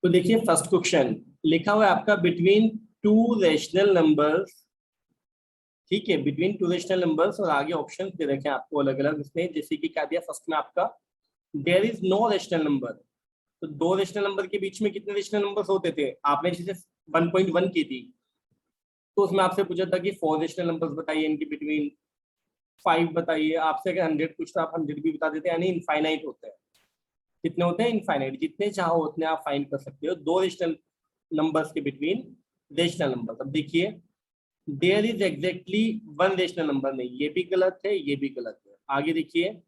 तो देखिए first question लिखा हुआ है आपका बिटवीन टू रेशनल नंबर्स। ठीक है, बिटवीन टू रेशनल नंबर्स और आगे ऑप्शन दे रखे हैं आपको अलग अलग इसमें, जैसे कि क्या दिया फर्स्ट में आपका there is no rational number. तो दो रेशनल नंबर के बीच में कितने रेशनल नंबर्स होते थे, आपने जैसे 1.1 की थी तो उसमें आपसे पूछा था कि फोर रेशनल नंबर्स बताइए इनके बिटवीन, फाइव बताइए, आपसे अगर 100 पूछता तो आप 100 भी बता देते, यानी इनफाइनाइट होता है। कितने होते हैं, इनफाइनाइट, जितने चाहो उतने आप फाइंड कर सकते हो दो रेशनल नंबर्स के बिटवीन रेशनल नंबर। अब देखिए there is exactly one rational number, नहीं ये भी गलत है ये भी गलत है। आगे देखिए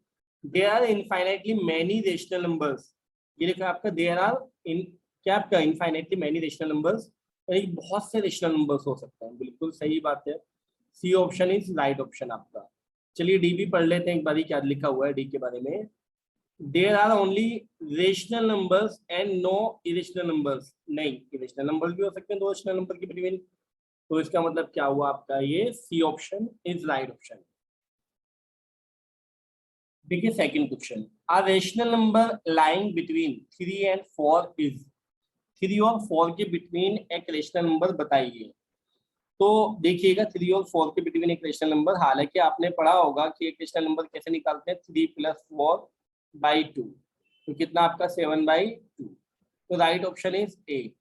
there are infinitely many rational numbers, ये लिखा है आपका देयर आर इन, क्या आपका इनफाइनाइटली मैनी रेशनल नंबर्स, यानी बहुत से रेशनल नंबर्स हो सकते हैं, बिल्कुल सही बात है। C option is right option आपका। चलिए डी भी पढ़ लेते हैं एक बारी, क्या लिखा हुआ है डी के बारे में। There are only rational numbers and no irrational numbers, नहीं इरेशनल नंबर्स भी हो सकते हैं दो रेशनल नंबर के बिटवीन। तो इसका मतलब क्या हुआ आपका, ये C option is right option. देखिए second question, a rational number lying between 3 and 4 is, 3 और 4 के बिटवीन एक रेशनल नंबर बताइए। तो देखिएगा 3 और 4 के बिटवीन एक रेशनल नंबर, हालांकि आपने पढ़ा होगा कि एक रेशनल नंबर कैसे निकालते हैं, 3 + 4/2, तो कितना आपका 7/2। तो right option is a.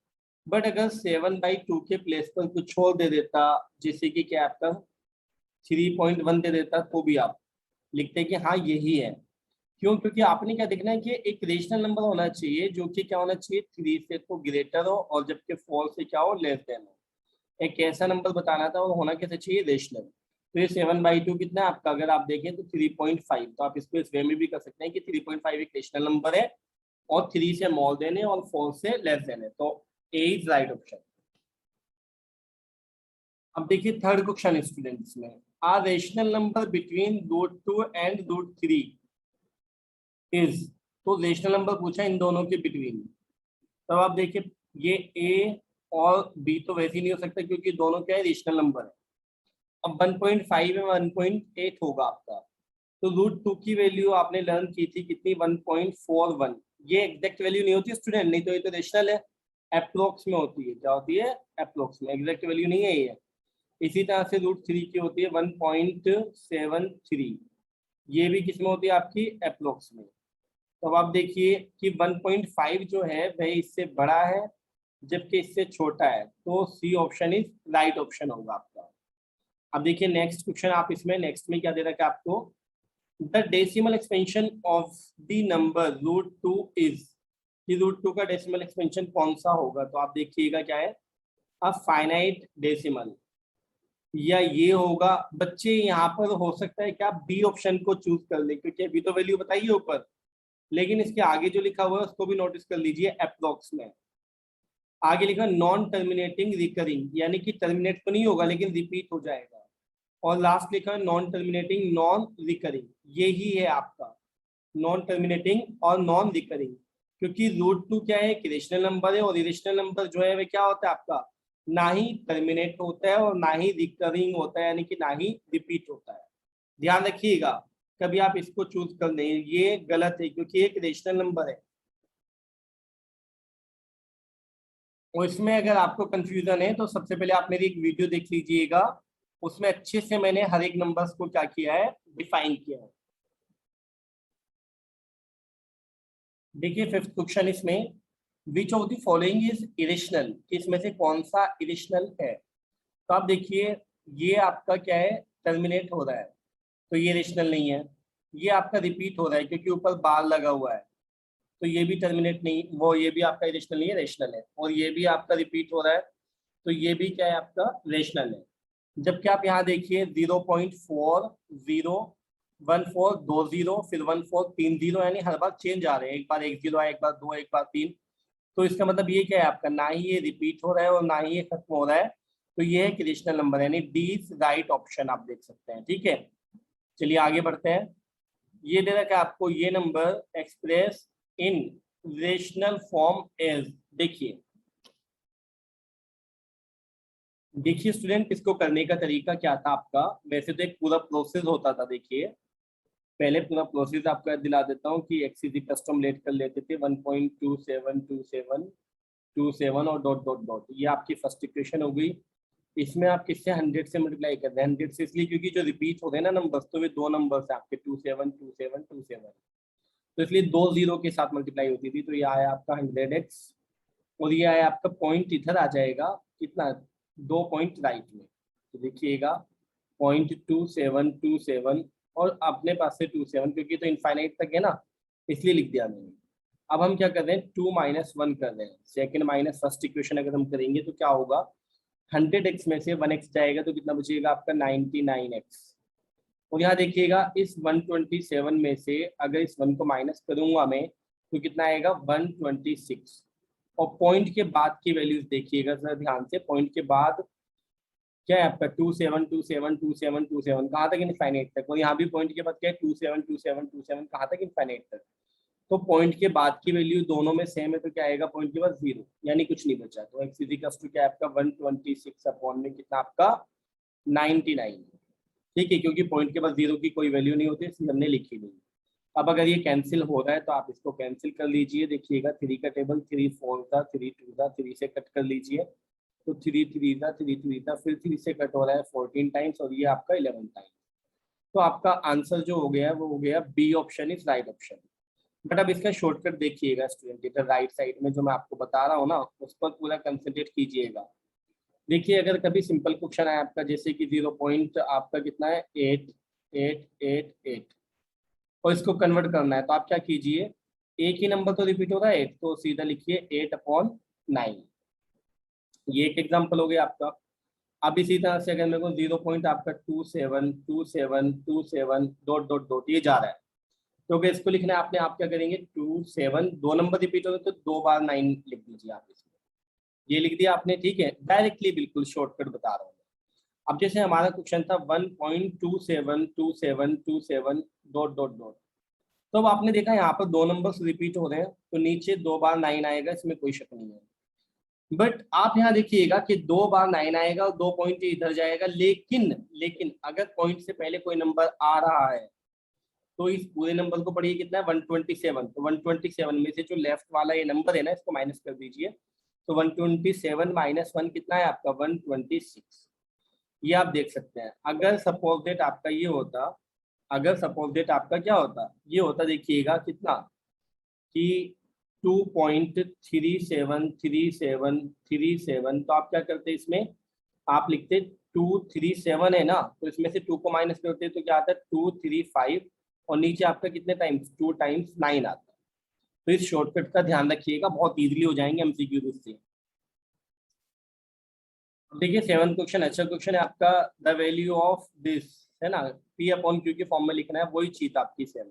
But अगर 7/2 के प्लेस पर कुछ और दे देता, जैसे कि क्या आपका 3.1 दे देता, तो भी आप लिखते हैं कि हाँ यही है। क्यों, क्योंकि आपने क्या देखना है कि एक रेशनल नंबर होना चाहिए जो कि क्या होना चाहिए, 3 से तो ग्रेटर हो और जबकि 4 से क्या हो, लेस देन हो। एक ऐसा नंबर बताना था और होना कैसे चाहिए, रेशनल। तो ये 7/2 कितना है आपका, अगर आप देखें तो 3.5, तो आप इसको इस वे में भी कर सकते हैं कि 3.5 एक रेशनल नंबर है और 3 से मोर देन है और 4 से लेस देन है, तो ए इज राइट ऑप्शन। अब देखिए थर्ड क्वेश्चन स्टूडेंट्स में, a rational number between √2 and √3 is, तो रेशनल नंबर पूछा इन दोनों के बिटवीन। तब आप देखिए ये ए और बी तो वैसे ही नहीं हो सकता क्योंकि दोनों क्या है, रेशनल नंबर है। अब 1.5 में 1.8 होगा आपका, तो √2 की वैल्यू आपने लर्न की थी कितनी, 1.41। ये एग्जैक्ट वैल्यू नहीं होती स्टूडेंट, नहीं तो ये तो रेशनल है, अप्रोक्स में होती है। क्या होती है, अप्रोक्स में, एग्जैक्ट वैल्यू नहीं है ये। इसी तरह से √3 की होती है 1.73, ये भी किसमें होती है आपकी, अप्रोक्स में। तो अब आप देखिए कि 1.5 जो है वह इससे बड़ा है जबकि इससे छोटा है, तो C option is right option होगा आपका। अब देखिए नेक्स्ट क्वेश्चन, आप इसमें नेक्स्ट में क्या दे रखा है आपको, the decimal expansion of the number √2 is, कि √2 का डेसिमल एक्सपेंशन कौन सा होगा, तो आप देखिएगा क्या है, अ फाइनाइट डेसिमल, या ये होगा। बच्चे यहाँ पर हो सकता है कि आप बी ऑप्शन को चूज कर ले, क्योंकि अभी तो वैल्यू बताइए ऊपर, लेकिन इसके आगे जो लिखा हुआ है उसको भी नोटिस कर लीजिए, अप्रोक्स में। आगे लिखा नॉन टर्मिनेटिंग रिकरिंग, यानी कि टर्मिनेट तो नहीं होगा लेकिन रिपीट हो जाएगा। और लास्ट लिखा है नॉन टर्मिनेटिंग नॉन रिकरिंग, यही है आपका नॉन टर्मिनेटिंग और नॉन रिकरिंग। क्योंकि √2 क्या है, एक रेशनल नंबर है और इरेशनल नंबर जो है वह क्या होता है आपका, ना ही टर्मिनेट होता है और ना ही रिकरिंग होता है, यानी कि ना ही रिपीट होता है। ध्यान रखिएगा, कभी आप इसको चूज कर दें, ये गलत है क्योंकि एक रेशनल नंबर है। और इसमें अगर आपको कंफ्यूजन है तो सबसे पहले आप मेरी एक वीडियो देख लीजिएगा, उसमें अच्छे से मैंने हर एक नंबर्स को क्या किया है, डिफाइन किया है। देखिए फिफ्थ क्वेश्चन इसमें, which of the following is irrational, इसमें से कौन सा इरेशनल है। तो आप देखिए ये आपका क्या है, टर्मिनेट हो रहा है, तो ये रेशनल नहीं है। ये आपका रिपीट हो रहा है क्योंकि ऊपर बार लगा हुआ है, तो ये भी टर्मिनेट नहीं, वो ये भी आपका इरेशनल नहीं है, रेशनल है। और ये भी आपका रिपीट हो रहा है, तो ये भी क्या है आपका, रेशनल है। जबकि आप यहाँ देखिए 0.401420, फिर 1430, यानी हर बार चेंज आ रहे हैं, एक बार 1 0 आया, एक बार 2, एक बार 3। तो इसका मतलब ये क्या है आपका, ना ही ये रिपीट हो रहा है और ना ही ये खत्म हो रहा है, तो ये है रेशनल नंबर, यानी डी इज राइट ऑप्शन आप देख सकते हैं। ठीक है, चलिए आगे बढ़ते हैं। ये दे रखा है आपको, ये number express in rational form as, देखिए देखिए स्टूडेंट, इसको करने का तरीका क्या था आपका, वैसे तो एक पूरा प्रोसेस होता था। देखिए पहले पूरा प्रोसेस आपको याद दिला देता हूँ कि एक्स इज कस्टम लेट कर लेते थे 1.2727, 27 और डॉट डॉट डॉट, ये आपकी फर्स्ट इक्वेशन हो गई। इसमें आप किससे 100 से मल्टीप्लाई कर रहे हैं, 100 से इसलिए क्योंकि जो रिपीट हो रहे हैं ना नंबर्स, तो वे दो नंबर्स हैं आपके 27 27 27, तो इसलिए दो जीरो के साथ मल्टीप्लाई होती थी, तो ये आया आपका 100x, और ये आया आपका पॉइंट इधर आ जाएगा कितना, 2 पॉइंट राइट में, तो देखिएगा 0.2727, और अपने पास से 27 क्योंकि तो इनफाइनाइट तक है ना, इसलिए लिख दिया मैंने। अब हम क्या कर रहे हैं, 2 - 1 कर रहे हैं, सेकंड माइनस फर्स्ट इक्वेशन अगर हम करेंगे तो क्या होगा, 100x में से 1x जाएगा तो कितना बचेगा आपका 99x, और यहाँ देखिएगा इस 127 में से अगर इस 1 को माइनस करूंगा मैं तो कितना आएगा 126, और पॉइंट के बाद की वैल्यूज देखिएगा सर ध्यान से, पॉइंट के बाद क्या है आपका 27 27 27 27 कहाँ तक, इनफाइनाइट तक, और यहाँ भी पॉइंट के बाद क्या है 27 27 27 कहाँ तक, इनफाइनाइट तक। तो पॉइंट के बाद की वैल्यू दोनों में सेम है, तो क्या आएगा पॉइंट के बाद 0, यानी कुछ नहीं बचा, तो x = क्या है आपका 126 अपॉन में कितना आपका 99, ठीक है, क्योंकि पॉइंट के बाद 0 की कोई वैल्यू नहीं होती इसलिए हमने लिखी नहीं। अब अगर ये कैंसिल हो रहा है तो आप इसको कैंसिल कर लीजिए, देखिएगा 3 का टेबल 3 4 था, 3 2 था, 3 से कट कर लीजिए, तो 3 3 था, 3 3 था, फिर 3 से कट हो रहा है 14 टाइम्स, और ये आपका 11 टाइम्स, तो आपका आंसर जो हो गया है वो हो गया B option is right option. But अब इसका शॉर्टकट देखिएगा स्टूडेंट, इधर राइट साइड में जो मैं आपको बता रहा हूँ ना उस पर पूरा कंसंट्रेट कीजिएगा। देखिए अगर कभी सिंपल क्वेश्चन है आपका, जैसे कि 0 पॉइंट आपका कितना है 8 8 8 8, और इसको कन्वर्ट करना है तो आप क्या कीजिए, एक ही नंबर तो रिपीट हो रहा है 8, तो सीधा लिखिए 8/9, ये एक एग्जाम्पल हो गया आपका। अब इसी तरह से अगर मेरे को 0 पॉइंट आपका 27 27 27 डॉट डॉट डॉट ये जा रहा है, तो अगर इसको लिखना है आपने, आप क्या करेंगे 27 दो नंबर रिपीट हो रहे तो 2 बार 9 लिख दीजिए आप इसमें, ये लिख दिया आपने, ठीक है, डायरेक्टली बिल्कुल शॉर्टकट बता रहा हूँ। अब जैसे हमारा क्वेश्चन था 1.272727 डॉट डॉट डॉट, तो अब आपने देखा यहाँ पर दो नंबर्स रिपीट हो रहे हैं तो नीचे 2 बार 9 आएगा, इसमें कोई शक नहीं है। बट आप यहाँ देखिएगा कि 2 बार 9 आएगा और 2 पॉइंट इधर जाएगा, लेकिन लेकिन अगर पॉइंट से पहले कोई नंबर आ रहा है तो इस पूरे नंबर को पढ़िए कितना है 127, तो 127 में से जो लेफ्ट वाला ये नंबर है ना इसको माइनस कर दीजिए, तो 127 - 1 कितना है आपका 126, ये आप देख सकते हैं। अगर सपोज डेट आपका ये होता, अगर सपोज डेट आपका क्या होता, ये होता देखिएगा कितना कि 2.373737, तो आप क्या करते इसमें, आप लिखते 237 है ना, तो इसमें से 2 को माइनस करते तो क्या आता है 235, और नीचे आपका कितने टाइम्स 2 टाइम्स 9 आता है। तो इस शॉर्टकट का ध्यान रखिएगा, बहुत इजीली हो जाएंगे एमसीक्यू इससे। देखिए 7 क्वेश्चन अच्छा क्वेश्चन है आपका, द वैल्यू ऑफ दिस है ना, P/Q के फॉर्म में लिखना है, वही चीज आपकी सेम।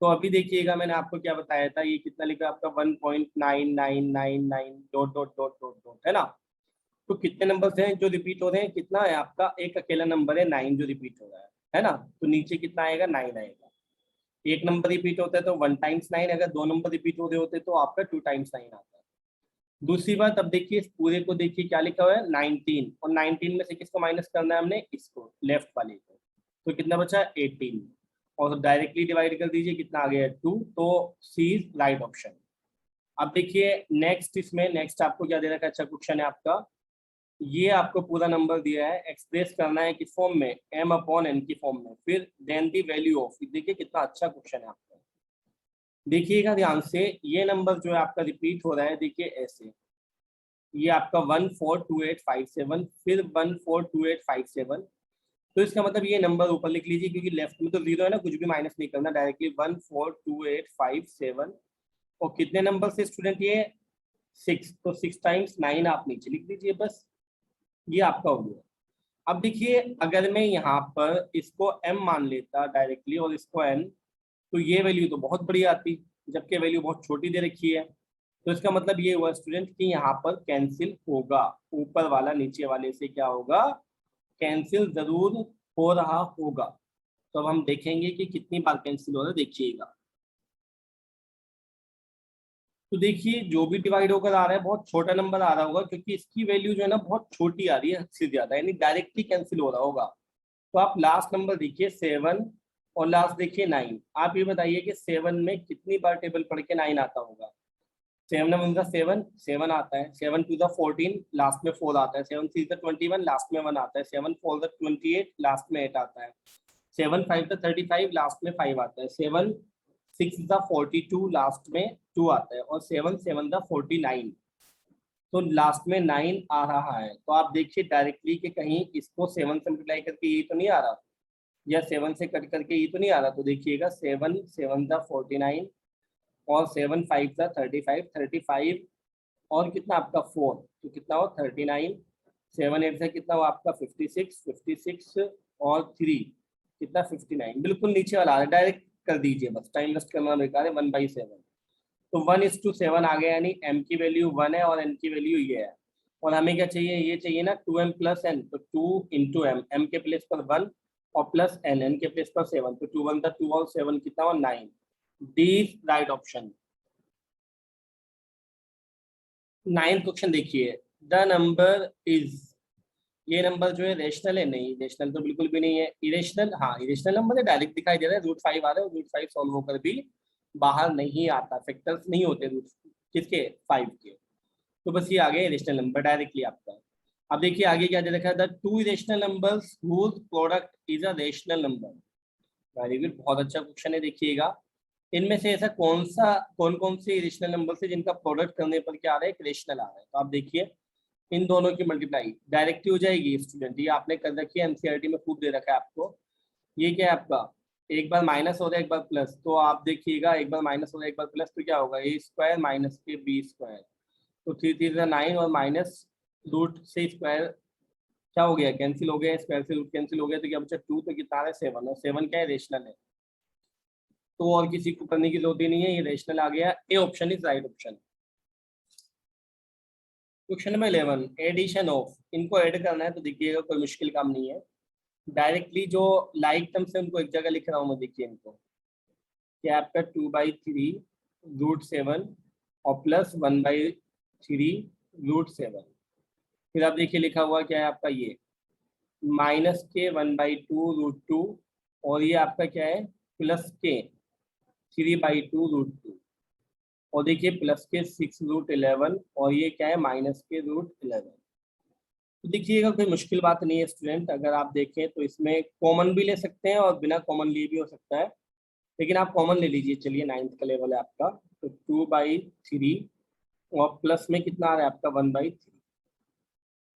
तो अभी देखिएगा मैंने आपको क्या बताया था, ये कितना लिखा आपका 1.9999 dot dot dot dot dot है ना, तो कितने नंबर्स हैं जो रिपीट हो रहे हैं, कितना है आपका एक अकेला नंबर है 9 जो रिपीट हो रहा है ना, तो नीचे कितना आएगा 9 आएगा। एक नंबर रिपीट होता है तो 1 टाइम्स 9, अगर दो नंबर रिपीट हो रहे होते तो आपका 2 टाइम्स 9 आता है। दूसरी बात, अब देखिए इस पूरे को देखिए क्या लिखा हुआ है 19, और 19 में से किसको माइनस करना है हमने, इसको लेफ्ट वाले को, तो कितना बचा 18, और डायरेक्टली डिवाइड कर दीजिए कितना आ गया 2, तो सी इज राइट ऑप्शन। अब देखिए नेक्स्ट, इसमें नेक्स्ट आपको क्या दे रखा है, अच्छा क्वेश्चन है आपका, ये आपको पूरा नंबर दिया है, एक्सप्रेस करना है किस फॉर्म में, m/n की फॉर्म में, फिर देन दी वैल्यू ऑफ, देखिए कितना अच्छा क्वेश्चन है आपका, देखिएगा ध्यान से, ये नंबर जो है आपका रिपीट हो रहा है, देखिए ऐसे, ये आपका 142857, फिर 142857, तो इसका मतलब ये नंबर ऊपर लिख लीजिए क्योंकि लेफ्ट में तो 0 है ना, कुछ भी माइनस नहीं करना, डायरेक्टली 142857, और कितने नंबर से स्टूडेंट ये 6, तो 6 टाइम्स 9 आप नीचे लिख दीजिए, बस ये आपका हो गया। अब देखिए अगर मैं यहाँ पर इसको m मान लेता डायरेक्टली और इसको n, तो ये वैल्यू तो बहुत बड़ी आती, जबकि वैल्यू बहुत छोटी दे रखी है, तो इसका मतलब ये हुआ स्टूडेंट कि यहाँ पर कैंसिल होगा, ऊपर वाला नीचे वाले से क्या होगा, कैंसिल जरूर हो रहा होगा। तो अब हम देखेंगे कि कितनी बार कैंसिल हो रहा है, देखिएगा। तो देखिए जो भी डिवाइड होकर आ रहा है बहुत छोटा नंबर आ रहा होगा, क्योंकि इसकी वैल्यू जो है ना बहुत छोटी आ रही है, हद से ज्यादा, यानी डायरेक्टली कैंसिल हो रहा होगा। तो आप लास्ट नंबर देखिए 7 और लास्ट देखिए 9, आप ये बताइए कि 7 में कितनी बार टेबल पढ़ के 9 आता होगा, 7 वन ज़ा 7, 7 आता है। 7 2 ज़ा 14, लास्ट में 4 आता है। 7 3 ज़ा 21, लास्ट में 1 आता है। 7 4 ज़ा 28, लास्ट में 8 आता है। 7 5 ज़ा 35, लास्ट में 5 आता है। 7 6 ज़ा 42, लास्ट में 2 आता है। और 7 7 ज़ा 49, तो लास्ट में 9 आ रहा है। तो आप देखिए डायरेक्टली कि कहीं इसको 7 से मल्टीप्लाई करके ये तो नहीं आ रहा, या 7 से कट करके ये तो नहीं आ रहा। तो देखिएगा 7 7 ज़ा 49 और 7 5 ज़ा 35, 35 और कितना आपका 4, तो कितना हो 39। 7 8 से कितना हो आपका 56, 56 और 3 कितना 59। बिल्कुल नीचे वाला है, डायरेक्ट कर दीजिए, बस टाइम वेस्ट करना बेकार है। 1/7, तो 1:7 आ गया, यानी m की वैल्यू 1 है और n की वैल्यू ये है। और हमें क्या चाहिए, ये चाहिए ना 2m + n, तो 2 × m, m के प्लेस पर 1 और प्लस n, n के प्लेस पर 7, तो 2 1 2 और 7 कितना हुआ 9। D right option. 9th question देखिए, द नंबर इज, ये नंबर जो है रेशनल है? नहीं, रेशनल तो बिल्कुल भी नहीं है। इरेशनल, हाँ इरेशनल नंबर है, डायरेक्ट दिखाई दे रहा है। √5 आ रहा है और √5 सॉल्व होकर भी बाहर नहीं आता, फैक्टर्स नहीं होते रूट किसके 5 के। तो बस ये आ गया इरेशनल नंबर डायरेक्टली आपका। अब देखिए आगे क्या दे रखा है, the 2 irrational numbers whose product is a rational number. Very good, बहुत अच्छा क्वेश्चन है। देखिएगा इनमें से ऐसा कौन कौन से इरेशनल नंबर से जिनका प्रोडक्ट करने पर क्या आ रहा है, एक रेशनल आ रहा है। तो आप देखिए इन दोनों की मल्टीप्लाई डायरेक्ट हो जाएगी स्टूडेंट, ये आपने कर रखी है, एनसीईआरटी में खूब दे रखा है आपको। ये क्या है आपका, एक बार माइनस हो रहा है एक बार प्लस, तो आप देखिएगा एक बार माइनस हो रहा है एक बार प्लस, तो क्या होगा a² माइनस के b², तो 3 3 9 और माइनस रूट से स्क्वायर क्या हो गया, कैंसिल हो गया, स्क्वायर से रूट कैंसिल हो गया, तो क्या बचा 2, तो कितना है 7, और 7 क्या है रेशनल है, तो और किसी को करने की जरूरत ही नहीं है, ये रेशनल आ गया। A option is right option. Question number 11, addition of, इनको ऐड करना है, तो देखिएगा कोई मुश्किल काम नहीं है। डायरेक्टली जो लाइक टर्म्स है उनको एक जगह लिख रहा हूँ मैं, देखिए इनको, क्या आपका 2/3 √7 और प्लस 1/3 √7। फिर आप देखिए लिखा हुआ क्या है आपका, ये माइनस के 1/2 √2, और ये आपका क्या है प्लस के 3/2 √2, और देखिए प्लस के 6 √11, और ये क्या है माइनस के √11। तो देखिएगा कोई मुश्किल बात नहीं है स्टूडेंट, अगर आप देखें तो इसमें कॉमन भी ले सकते हैं और बिना कॉमन लिए भी हो सकता है, लेकिन आप कॉमन ले लीजिए। चलिए 9th का लेवल है आपका, तो 2/3 और प्लस में कितना आ रहा है आपका 1/3।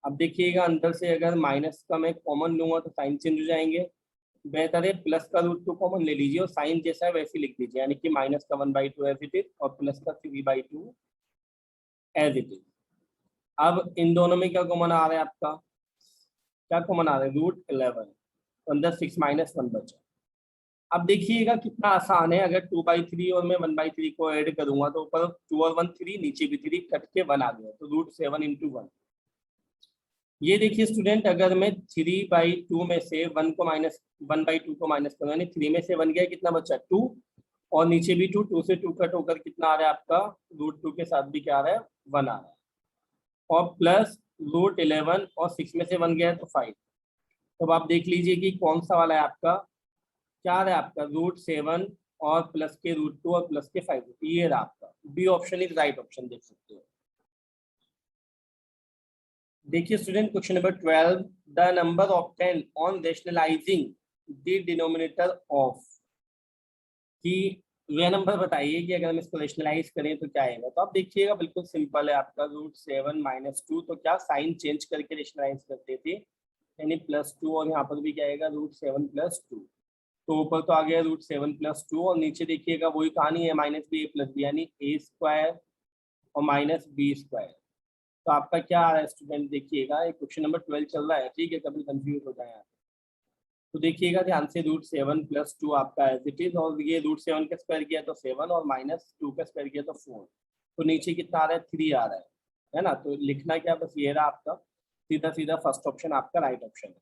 अब देखिएगा अंदर से अगर माइनस का मैं कॉमन लूंगा तो साइन चेंज हो जाएंगे, बेहतर है प्लस का √2 कॉमन ले लीजिए और साइन जैसा है वैसे लिख दीजिए, यानी कि माइनस का 1/2 एज इट इज और प्लस का 3/2 एज इट इज। अब इन दोनों में क्या कॉमन आ रहा है आपका, क्या कॉमन आ रहा है √11, तो अंदर 6 - 1 बचा। अब देखिएगा कितना आसान है, अगर 2/3 और मैं 1/3 को ऐड करूंगा तो ऊपर 2 और 1 3, नीचे भी 3, कट के 1 आ गया, तो √7 × 1। ये देखिए स्टूडेंट, अगर मैं 3/2 में से 1/2 को माइनस करूँ, यानी 3 में से 1 गया, कितना बचा 2, और नीचे भी 2, 2 से 2 कट होकर कितना आ रहा है आपका √2 के साथ भी क्या आ रहा है 1 आ रहा है, और प्लस √11 और 6 में से 1 गया है तो 5। तो अब आप देख लीजिए कि कौन सा वाला है आपका, क्या आ रहा है आपका √7 और प्लस के √2 और प्लस के 5, ये रहा आपका। B option is right option, देख सकते हो। देखिए student question number 12, the number obtain on rationalising the denominator of, कि वह नंबर बताइए कि अगर हम इसको रैशनलाइज करें तो क्या आएगा। तो आप देखिएगा बिल्कुल सिंपल है आपका, √7 - 2, तो क्या साइन चेंज करके रैशनलाइज करते थे, यानी +2, और यहाँ पर भी क्या आएगा √7 + 2, तो ऊपर तो आ गया √7 + 2, और नीचे देखिएगा वही कहानी है -b a + b, यानी a² और -b²। तो आपका क्या आ रहा है स्टूडेंट, देखिएगा एक क्वेश्चन नंबर 12 चल रहा है, ठीक है, कभी कंफ्यूज हो जाए आप। तो देखिएगा ध्यान से, √7 + 2 आपका एज इट इज, और ये √7 का स्क्वायर किया तो 7, और -2 का स्क्वायर किया तो 4, तो नीचे कितना आ रहा है 3 आ रहा है ना। तो लिखना क्या, बस ये रहा आपका, सीधा सीधा फर्स्ट ऑप्शन आपका राइट ऑप्शन है।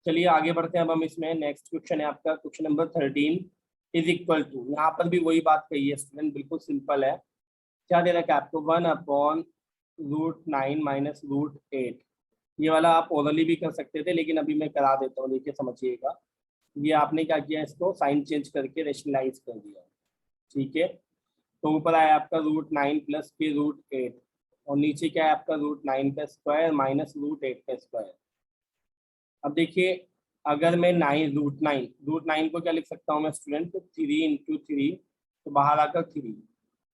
चलिए आगे बढ़ते हैं अब हम इसमें। नेक्स्ट क्वेश्चन है आपका question number 13, is equal to, यहाँ पर भी वही बात कही है स्टूडेंट, बिल्कुल सिंपल है। क्या दे रखा है आपको, 1/√9 - √8। ये वाला आप ओरली भी कर सकते थे, लेकिन अभी मैं करा देता हूँ, देखिए समझिएगा। ये आपने क्या किया, इसको साइन चेंज करके रेशनलाइज कर दिया, ठीक है। तो ऊपर आया आपका √9 प्लस के √8 और नीचे क्या है आपका √9 का स्क्वायर माइनस √8 का स्क्वायर। अब देखिए अगर मैं √9 को क्या लिख सकता हूँ मैं स्टूडेंट, तो 3 इंटू 3, तो बाहर आकर 3,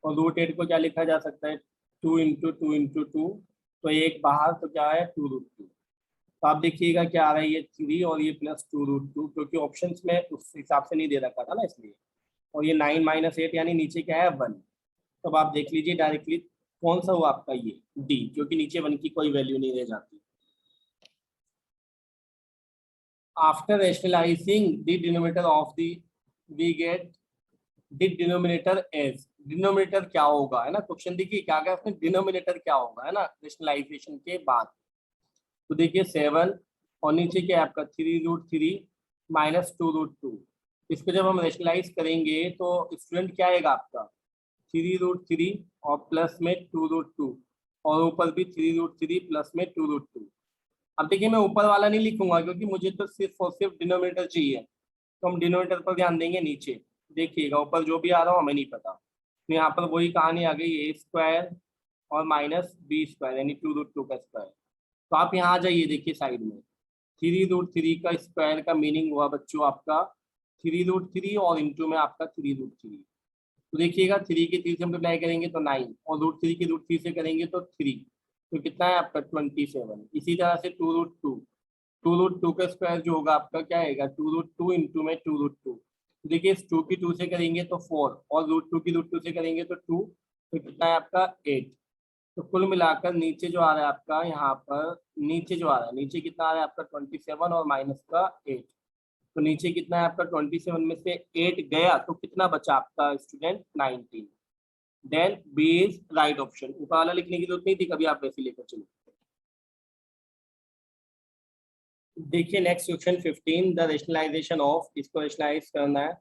और √8 को क्या लिखा जा सकता है 2 इंटू 2 इंटू 2, तो एक बाहर, तो क्या है 2√2। तो आप देखिएगा क्या आ रहा है, ये 3 और ये प्लस 2√2, क्योंकि ऑप्शंस में उस हिसाब से नहीं दे रखा था ना इसलिए, और ये 9 माइनस 8 यानी नीचे क्या है 1। तो अब आप देख लीजिए डायरेक्टली कौन सा हुआ आपका, ये डी, क्योंकि नीचे 1 की कोई वैल्यू नहीं रह जाती। After rationalising the denominator of the we get the denominator as, denominator क्या होगा है ना, क्वेश्चन देखिए क्या क्या इसमें, डिनोमिनेटर क्या होगा है ना रेशनलाइजेशन के बाद। तो देखिए 7 और नीचे क्या है आपका 3√3 माइनस 2√2। इसको जब हम रेशनलाइज करेंगे तो स्टूडेंट क्या आएगा आपका 3√3 और प्लस में 2√2 और ऊपर भी 3√3 प्लस में 2√2। अब देखिए मैं ऊपर वाला नहीं लिखूंगा क्योंकि मुझे तो सिर्फ और सिर्फ डिनोमिनेटर चाहिए, तो हम डिनोमिनेटर पर ध्यान देंगे। नीचे देखिएगा ऊपर जो भी आ रहा हो हमें नहीं पता, तो यहाँ पर वही कहानी आ गई a स्क्वायर और माइनस b स्क्वायर यानी 2√2 का स्क्वायर। तो आप यहाँ आ जाइए, देखिए साइड में 3√3 का स्क्वायर का मीनिंग हुआ बच्चों आपका 3√3 और इंटू में आपका 3√3। तो देखिएगा 3 के 3 से मल्टीप्लाई करेंगे तो 9 और √3 के √3 से करेंगे तो 3, तो कितना है आपका 27। इसी तरह से 2√2 का स्क्वायर जो होगा आपका क्या आएगा 2√2 इंटू में 2√2। देखिए इस 2 की 2 से करेंगे तो 4 और √2 की √2 से करेंगे तो 2, तो कितना है आपका 8। तो कुल मिलाकर नीचे जो आ रहा है आपका यहाँ पर, नीचे जो आ रहा है, नीचे कितना आ रहा है आपका 27 और माइनस का 8। तो नीचे कितना है आपका 27 में से 8 गया तो कितना बचा आपका student 19। Then B is right option. ऊपर वाला लिखने की जरूरत नहीं थी, कभी आप वैसे लेकर चलो। देखिए next question 15, the rationalisation of, इसको रेशनलाइज करना है,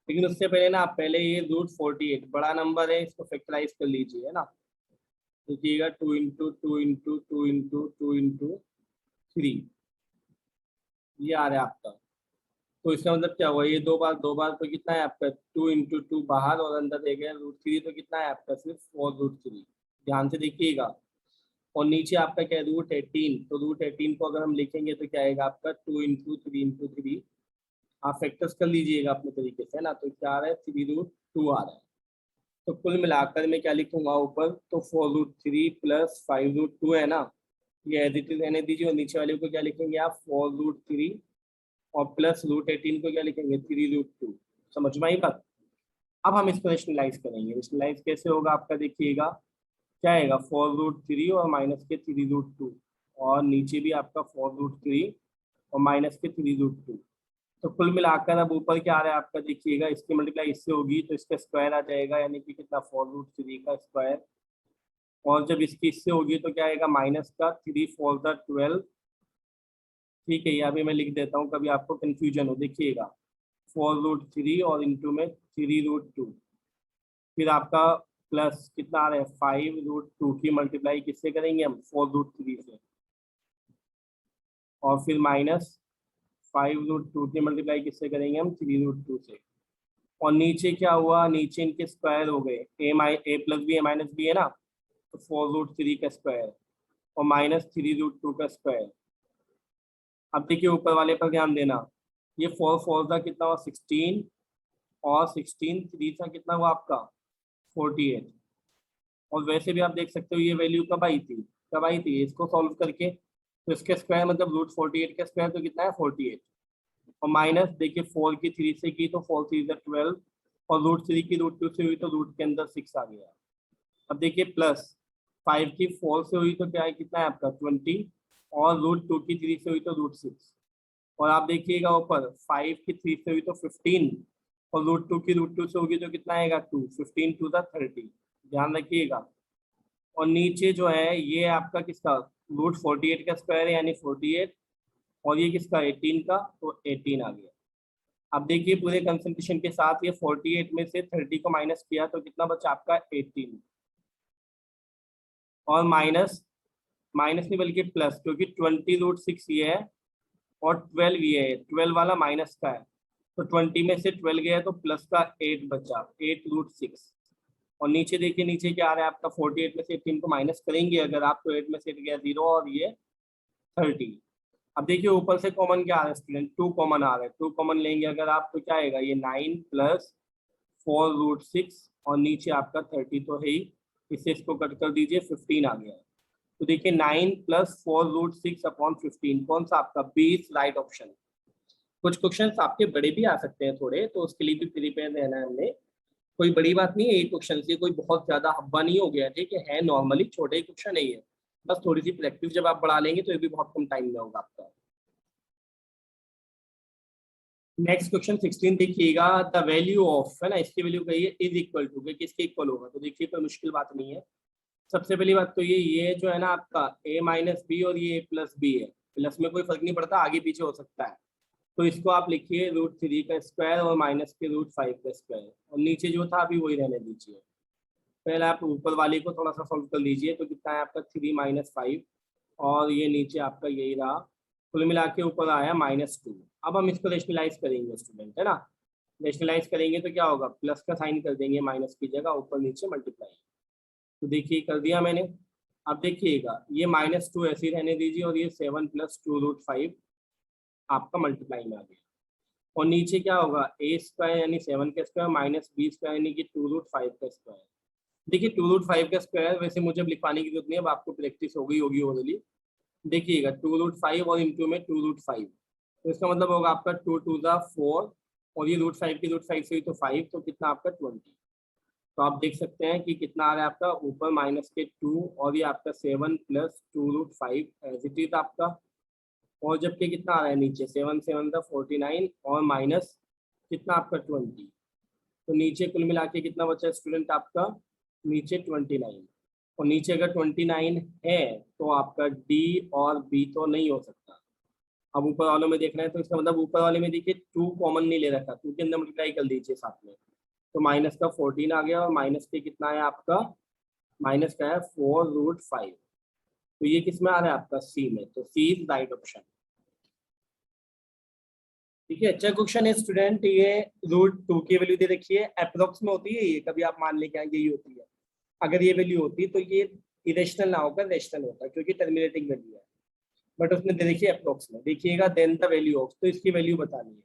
लेकिन उससे पहले ना आप पहले ये √48 बड़ा नंबर है इसको फैक्टराइज कर लीजिए है ना। देखिएगा 2 इंटू 2 इंटू 2 इंटू 2 इंटू 3, ये आ रहा है आपका। तो इसका मतलब क्या हुआ, ये दो बार तो कितना है आपका 2 इंटू 2 बाहर और अंदर दे गया √3, तो कितना है आपका सिर्फ 4√3। ध्यान से देखिएगा। और नीचे आपका क्या है √18, तो √18 को अगर हम लिखेंगे तो क्या आएगा आपका 2 इंटू 3 इंटू 3। आप फैक्टर्स कर लीजिएगा अपने तरीके से ना, तो क्या आ रहा है 3√2 आ रहा है। तो कुल मिलाकर मैं क्या लिखूंगा ऊपर, तो 4√3 प्लस 5√2 है ना, ये एज इट इज रहने दीजिए, और नीचे वाले को क्या लिखेंगे आप 4√3 और प्लस √18 को क्या लिखेंगे 3√2। समझ में आई बात। अब हम इसको रेशनलाइज करेंगे, रेशनलाइज कैसे होगा आपका देखिएगा, क्या आएगा 4√3 और माइनस के 3√2 और नीचे भी आपका 4√3 और माइनस के 3√2। तो कुल मिलाकर अब ऊपर क्या आ रहा है आपका देखिएगा, इसकी मल्टीप्लाई इससे होगी तो इसका स्क्वायर आ जाएगा, यानी कि कितना 4√3 का स्क्वायर, और जब इसकी इससे होगी तो क्या आएगा माइनस का 3 4 12। ठीक है, यहाँ भी मैं लिख देता हूँ कभी आपको कंफ्यूजन हो। देखिएगा 4√3 और इंटू में 3√2, फिर आपका प्लस कितना आ रहा है 5√2 की मल्टीप्लाई किससे करेंगे हम 4√3 से, और फिर माइनस 5√2 की मल्टीप्लाई किससे करेंगे हम 3√2 से। और नीचे क्या हुआ, नीचे इनके स्क्वायर हो गए, ए प्लस बी ए माइनस बी है ना, तो 4√3 का स्क्वायर और माइनस 3√2 का स्क्वायर। अब देखिए ऊपर वाले पर ध्यान देना, ये 4 4 का कितना हुआ 16 और 16 3 का कितना हुआ आपका 48। और वैसे भी आप देख सकते हो ये वैल्यू कब आई थी, इसको सॉल्व करके, तो इसके स्क्वायर मतलब √48 का स्क्वायर तो कितना है 48, और माइनस देखिए 4 की 3 से की तो 4 3 12, और √3 की √2 से हुई तो रूट के अंदर 6 आ गया। अब देखिए प्लस 5 की 4 से हुई तो क्या है कितना है आपका 20, और √2 की 3 से हुई तो √6, और आप देखिएगा ऊपर 5 की 3 से हुई तो 15, और √2 की √2 से होगी तो कितना आएगा 2, 15 2 30। ध्यान रखिएगा। और नीचे जो है ये आपका किसका √48 का स्क्वायर है यानी 48, और ये किसका 18 का, तो 18 आ गया। अब देखिए पूरे कंसंट्रेशन के साथ ये 48 में से 30 को माइनस किया तो कितना बचा आपका 18, और माइनस नहीं बल्कि प्लस, क्योंकि 20√6 ये है और 12 ये है, 12 वाला माइनस का है, तो 20 में से 12 गया तो प्लस का 8 बचा, 8√6, और नीचे देखिए, नीचे क्या आ रहा है आपका 48 में से 18 को माइनस करेंगे अगर आप, तो 8 में से गया 0 और ये 30। अब देखिए ऊपर से कॉमन क्या आ रहा है स्टूडेंट, 2 कॉमन आ रहा है, 2 कॉमन लेंगे अगर आप तो क्या आएगा, ये 9 प्लस 4√6 और नीचे आपका 30 तो है ही, इससे इसको कट कर दीजिए, 15 आ गया है। तो देखिए 9 प्लस 4√6 अपॉन 15, कौन सा आपका 20 राइट ऑप्शन। कुछ क्वेश्चंस आपके बड़े भी आ सकते हैं थोड़े, तो उसके लिए भी प्रिपेयर रहना है हमने, कोई बड़ी बात नहीं है, ये क्वेश्चन से कोई बहुत ज्यादा हब्बा नहीं हो गया, ठीक है नॉर्मली छोटे क्वेश्चन है ये, बस थोड़ी सी प्रैक्टिस जब आप बढ़ा लेंगे तो ये भी बहुत कम टाइम में होगा आपका। नेक्स्ट क्वेश्चन 16 देखिएगा, द वैल्यू ऑफ, है ना, इसकी वैल्यू कही है इज इक्वल टू, किसके इक्वल होगा, तो देखिए कोई मुश्किल बात नहीं है। सबसे पहली बात तो ये जो है ना आपका a माइनस बी और ये a प्लस बी है, प्लस में कोई फर्क नहीं पड़ता, आगे पीछे हो सकता है, तो इसको आप लिखिए √3 का स्क्वायर और माइनस के √5 का स्क्वायर, और नीचे जो था अभी वही रहने दीजिए। पहले आप ऊपर वाले को थोड़ा सा सॉल्व कर लीजिए, तो कितना है आपका 3 माइनस 5, और ये नीचे आपका यही रहा, कुल मिला के ऊपर आया -2। अब हम इसको रेशनलाइज करेंगे स्टूडेंट, है ना, रेशनलाइज करेंगे तो क्या होगा, प्लस का साइन कर देंगे माइनस की जगह, ऊपर नीचे मल्टीप्लाई, तो देखिए कर दिया मैंने। अब देखिएगा ये -2 ऐसे ही रहने दीजिए, और ये 7 प्लस 2√5 आपका मल्टीप्लाई में आ गया, और नीचे क्या होगा a² यानी 7 का स्क्वायर माइनस b² यानी कि 2√5 का स्क्वायर। देखिए 2√5 का स्क्वायर वैसे मुझे अब लिखवाने की जरूरत नहीं है, अब आपको प्रैक्टिस हो गई होगी ऑलरेडी। देखिएगा 2√5 और इंटू में 2√5, तो इसका मतलब होगा आपका 2 2 4, और ये √5 की √5 से ही तो 5, तो कितना आपका 20। तो आप देख सकते हैं कि कितना आ रहा है आपका, ऊपर माइनस के 2 और ये आपका 7 प्लस 2√5 एज इट इज आपका, और जबकि कितना आ रहा है नीचे 7 7 49 और माइनस कितना आपका 20, तो नीचे कुल मिला के कितना बचा स्टूडेंट आपका, नीचे 29, और नीचे अगर 29 है तो आपका डी और बी तो नहीं हो सकता। अब ऊपर वालों में देखना है तो इसका मतलब ऊपर वाले में देखिए 2 कॉमन नहीं ले रखा, 2 के अंदर मल्टीप्लाई कर दीजिए साथ में, तो माइनस का 14 आ गया, और माइनस के कितना है आपका, माइनस का है 4√5, तो ये किस में आ रहा है आपका सी में, तो सी इज राइट ऑप्शन। ठीक है, अच्छा क्वेश्चन है स्टूडेंट, ये √2 की वैल्यू दे रखी है, अप्रोक्स में होती है ये, कभी आप मान लेके आएंगे यही होती है, अगर ये वैल्यू होती तो ये इरेशनल ना होकर रेशनल होता, क्योंकि टर्मिनेटिंग वैल्यू है, बट उसने दे रखी है अप्रोक्स में। देखिएगा देन द वैल्यू ऑफ, तो इसकी वैल्यू बतानी है,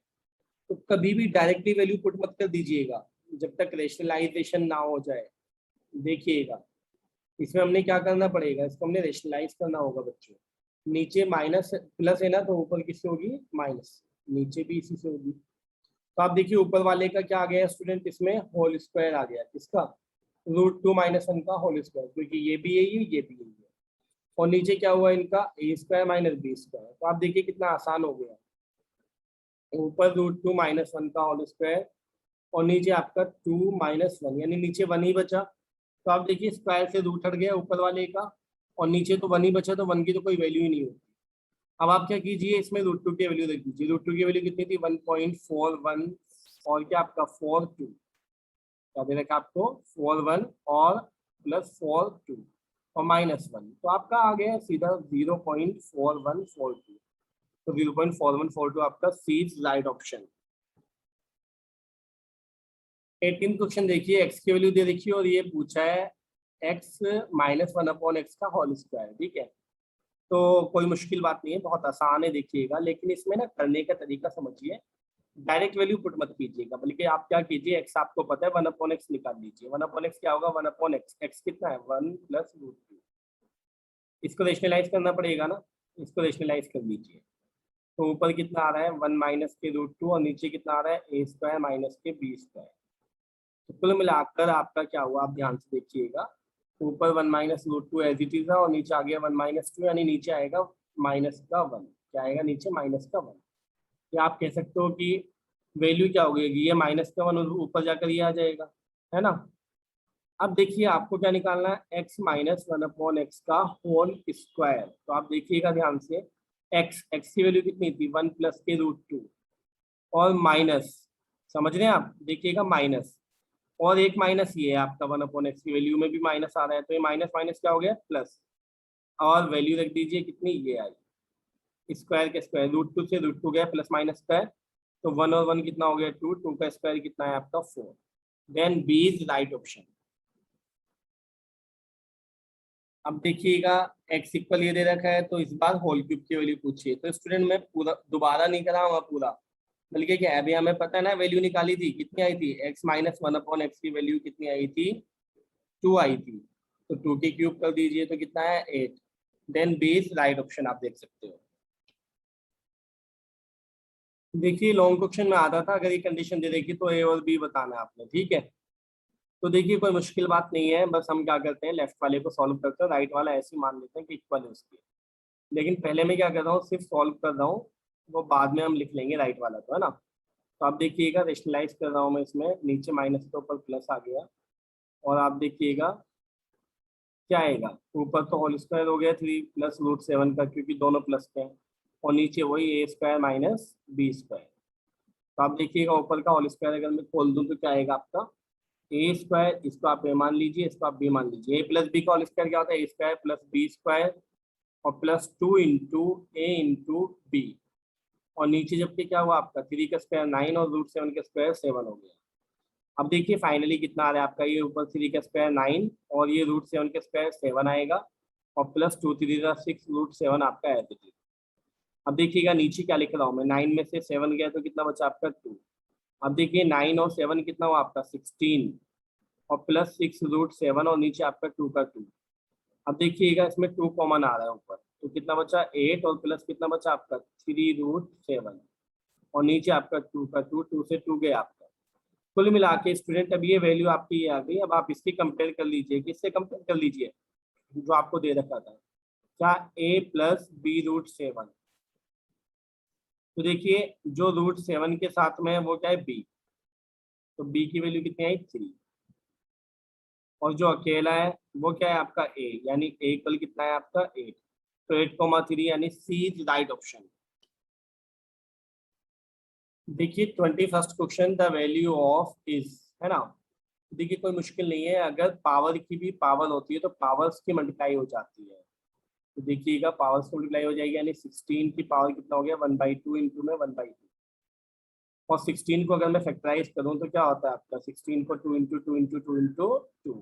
तो कभी भी डायरेक्टली वैल्यू पुट मत कर दीजिएगा जब तक रेशनलाइजेशन ना हो जाए। देखिएगा इसमें हमने क्या करना पड़ेगा, इसको हमने रेशनलाइज करना होगा बच्चों, नीचे माइनस प्लस है ना, तो ऊपर किससे होगी माइनस, नीचे भी इसी से होगी। तो आप देखिए ऊपर वाले का क्या आ गया स्टूडेंट, इसमें होल स्क्वायर आ गया, किसका, √2 - 1 का होल स्क्वायर, क्योंकि ये भी यही है ये भी यही है, और नीचे क्या हुआ इनका a² - b²। तो आप देखिए कितना आसान हो गया, ऊपर √2 - 1 का होल स्क्वायर, और नीचे आपका 2 - 1, यानी नीचे 1 ही बचा, तो आप देखिए स्क्वायर से रूट हट गया ऊपर वाले का, और नीचे तो 1 ही बचा, तो 1 की तो कोई वैल्यू ही नहीं होती। अब आप क्या कीजिए, इसमें √2 की वैल्यू देख लीजिए, √2 की वैल्यू कितनी थी 1.41, और क्या आपका 42, क्या दे रखा आपको 41 और प्लस 42 और -1, तो आपका आ गया सीधा 0.4142, तो 0.4142 आपका सी इज राइट ऑप्शन। 18 क्वेश्चन देखिए, एक्स की वैल्यू दे देखिए, और ये पूछा है x - 1/x का होल स्क्वायर, ठीक है, तो कोई मुश्किल बात नहीं है, बहुत आसान है देखिएगा, लेकिन इसमें ना करने का तरीका समझिए, डायरेक्ट वैल्यू पुट मत कीजिएगा, बल्कि आप क्या कीजिए, x आपको पता है 1/x निकाल लीजिए, 1/x क्या होगा 1/x, x कितना है 1 प्लस √2, इसको रेशनलाइज करना पड़ेगा ना, इसको रेशनलाइज कर लीजिए, तो ऊपर कितना आ रहा है 1 माइनस के √2, और नीचे कितना आ रहा है a² माइनस के b², तो कुल मिलाकर आपका क्या हुआ, आप ध्यान से देखिएगा, ऊपर 1 माइनस √2 एज इट इज है, और नीचे आ गया 1 - 2, यानी नीचे आएगा माइनस का 1, क्या आएगा नीचे माइनस का 1, या आप कह सकते हो कि वैल्यू क्या होगी, ये माइनस का 1 ऊपर जाकर ये आ जाएगा, है ना। अब देखिए आपको क्या निकालना है, x - 1/x का होल स्क्वायर, तो आप देखिएगा ध्यान से, x की वैल्यू कितनी थी 1 प्लस के √2, और माइनस, समझ रहे हैं आप, देखिएगा माइनस, और एक माइनस ये है आपका 1/x की वैल्यू में भी माइनस आ रहा है, तो ये माइनस माइनस क्या हो गया प्लस, और वैल्यू रख दीजिए कितनी ये आई, स्क्वायर के स्क्वायर, √2 से √2 गया प्लस माइनस स्क्वायर, तो 1 और 1 कितना हो गया 2, 2 का स्क्वायर कितना है आपका 4, then B is right option. अब देखिएगा x इक्वल ये दे रखा है, तो इस बार होल क्यूब की वैल्यू पूछिए। तो स्टूडेंट मैं पूरा दोबारा नहीं कराऊंगा पूरा, बल्कि क्या है, अभी हमें पता है ना वैल्यू निकाली थी, कितनी आई थी, x minus one upon x की वैल्यू कितनी आई थी, 2 आई थी। तो 2 की क्यूब कर दीजिए तो कितना है 8। Then B is right option, आप देख सकते हो। देखिए लॉन्ग क्वेश्चन में आता था, अगर ये कंडीशन दे देखी तो ए और बी बताना है आपने, ठीक है। तो देखिए कोई मुश्किल बात नहीं है, बस हम क्या करते हैं लेफ्ट वाले को सॉल्व करते हैं, राइट वाला ऐसे ही मान लेते हैं कि इक्वल है उसकी। लेकिन पहले मैं क्या कर रहा हूँ, सिर्फ सॉल्व कर रहा हूँ, वो बाद में हम लिख लेंगे राइट वाला, तो है ना। तो आप देखिएगा रेशनलाइज कर रहा हूँ मैं इसमें, नीचे माइनस के ऊपर प्लस आ गया, और आप देखिएगा क्या आएगा, ऊपर तो होल स्क्वायर हो गया 3 प्लस रूट 7 का, क्योंकि दोनों प्लस के हैं, और नीचे वही ए स्क्वायर माइनस बी स्क्वायर। तो आप देखिएगा ऊपर का होल स्क्वायर अगर मैं खोल दूं तो क्या आएगा आपका, ए स्क्वायर, इसको आप ए मान लीजिए, इसको आप बी मान लीजिए। ए प्लस बी का होल स्क्वायर क्या होता है, ए स्क्वायर प्लस बी स्क्वायर, और प्लस 2 इंटू ए इंटू बी, और नीचे जबकि क्या हुआ आपका 3 का स्क्वायर 9 और रूट 7 का स्क्वायर 7 हो गया। अब देखिए फाइनली कितना आ रहा है आपका, ये ऊपर 3 का स्क्वायर 9 और ये रूट 7 का स्क्वायर 7 आएगा, और प्लस 2 3 6 रूट 7 आपका है। अब देखिएगा नीचे क्या लिख रहा हूँ मैं, 9 में से 7 गया तो कितना बचा आपका 2। अब देखिए 9 और 7 कितना हुआ आपका 16, और प्लस 6 रूट 7, और नीचे आपका 2 का 2। अब देखिएगा इसमें 2 कॉमन आ रहा है ऊपर, तो कितना बचा 8, और प्लस कितना बचा आपका 3 रूट 7, और नीचे आपका 2 का 2, 2 से 2 गया आपका। कुल मिला के स्टूडेंट अब ये वैल्यू आपकी ये आ गई। अब आप इसकी कंपेयर कर लीजिए, किससे कंपेयर कर लीजिए, जो आपको दे रखा था, क्या a प्लस बी रूट 7। तो देखिए जो रूट 7 के साथ में है वो क्या है b, तो b की वैल्यू कितनी आई 3, और जो अकेला है वो क्या है आपका a, यानी a इक्वल कितना है आपका 8। तो 8,3 यानी सी इज राइट ऑप्शन। देखिए 21st question, the value of is, है ना। देखिए कोई मुश्किल नहीं है, अगर पावर की भी पावर होती है तो पावर्स की मल्टीप्लाई हो जाती है। तो देखिएगा पावर्स की मल्टीप्लाई हो जाएगी, यानी 16 की पावर कितना हो गया 1/2 इंटू में 1/2, और 16 को अगर मैं फैक्टराइज करूं तो क्या होता है आपका, 16 को 2 इंटू 2 इंटू 2 इंटू 2,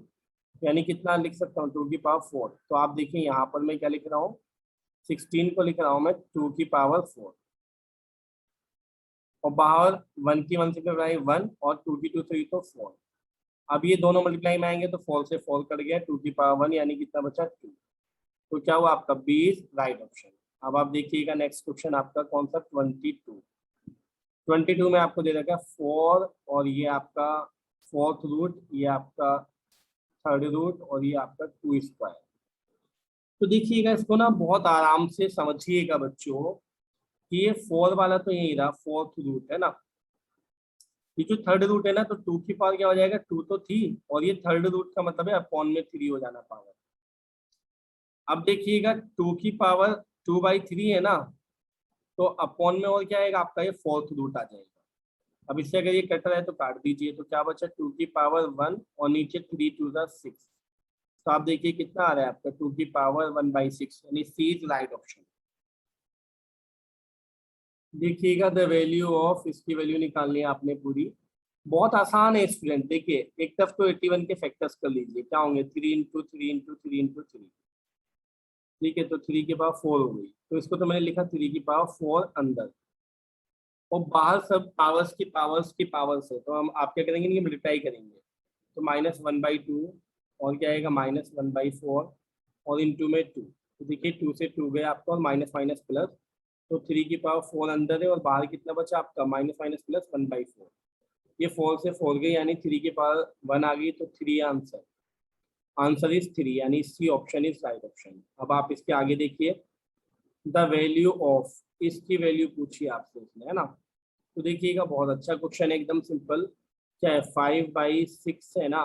यानी कितना लिख सकता हूँ 2 की पावर 4। तो आप देखिए यहाँ पर मैं क्या लिख रहा हूँ, 16 को लिख रहा हूँ मैं 2 की पावर 4, और बाहर 1 की 1 से मल्टीप्लाई 1, और 2 की 2 3 तो 4। अब ये दोनों मल्टीप्लाई में आएंगे तो 4 से 4 कट गया, 2 की पावर 1, यानी कितना बचा 2। तो क्या हुआ आपका बी इज राइट ऑप्शन। अब आप देखिएगा नेक्स्ट क्वेश्चन आपका कौन सा, 22 में आपको दे रखा है 4, और ये आपका फोर्थ रूट, ये आपका थर्ड रूट, और ये आपका 2 स्क्वायर। तो देखिएगा इसको ना बहुत आराम से समझिएगा बच्चों, कि ये 4 वाला तो यही रहा, फोर्थ रूट है ना, ये जो थर्ड रूट है ना, तो 2 की पावर क्या हो जाएगा, 2 तो थी, और ये थर्ड रूट का मतलब है अपॉन में 3 हो जाना पावर। अब देखिएगा 2 की पावर 2/3 है ना, तो अपॉन में और क्या आएगा आपका, ये फोर्थ रूट आ जाएगा। अब इससे अगर ये कट रहा है तो काट दीजिए, तो क्या बचा 2 की पावर 1, और नीचे 3 2 6। तो आप देखिए कितना आ रहा है आपका 2 की पावर 1/6, यानी सी इज राइट ऑप्शन। देखिएगा द वैल्यू ऑफ, इसकी वैल्यू निकालनी है आपने पूरी, बहुत आसान है स्टूडेंट। देखिए एक तरफ तो 81 के फैक्टर्स कर लीजिए, क्या होंगे 3 इंटू 3 इंटू 3 इंटू 3, ठीक है, तो 3 की पावर 4 हो गई, तो इसको तो मैंने लिखा 3 की पावर 4 अंदर, और बाहर सब पावर्स है, तो हम आप क्या करेंगे, ये मल्टीप्लाई करेंगे, तो -1/2, और क्या आएगा -1/4, और इंटू में 2। तो देखिए 2 से 2 गया आपका, और माइनस माइनस प्लस, तो 3 की पावर 4 अंदर है, और बाहर कितना बचा आपका माइनस माइनस प्लस 1/4। ये 4 से 4 गई, यानी 3 की पावर 1 आ गई, तो 3 आंसर, आंसर इज 3, यानी C option is right option. अब आप इसके आगे देखिए, द वैल्यू ऑफ, इसकी वैल्यू पूछिए आपसे इसने, है ना। तो देखिएगा बहुत अच्छा क्वेश्चन है, एकदम सिंपल। क्या है 5/6 है ना,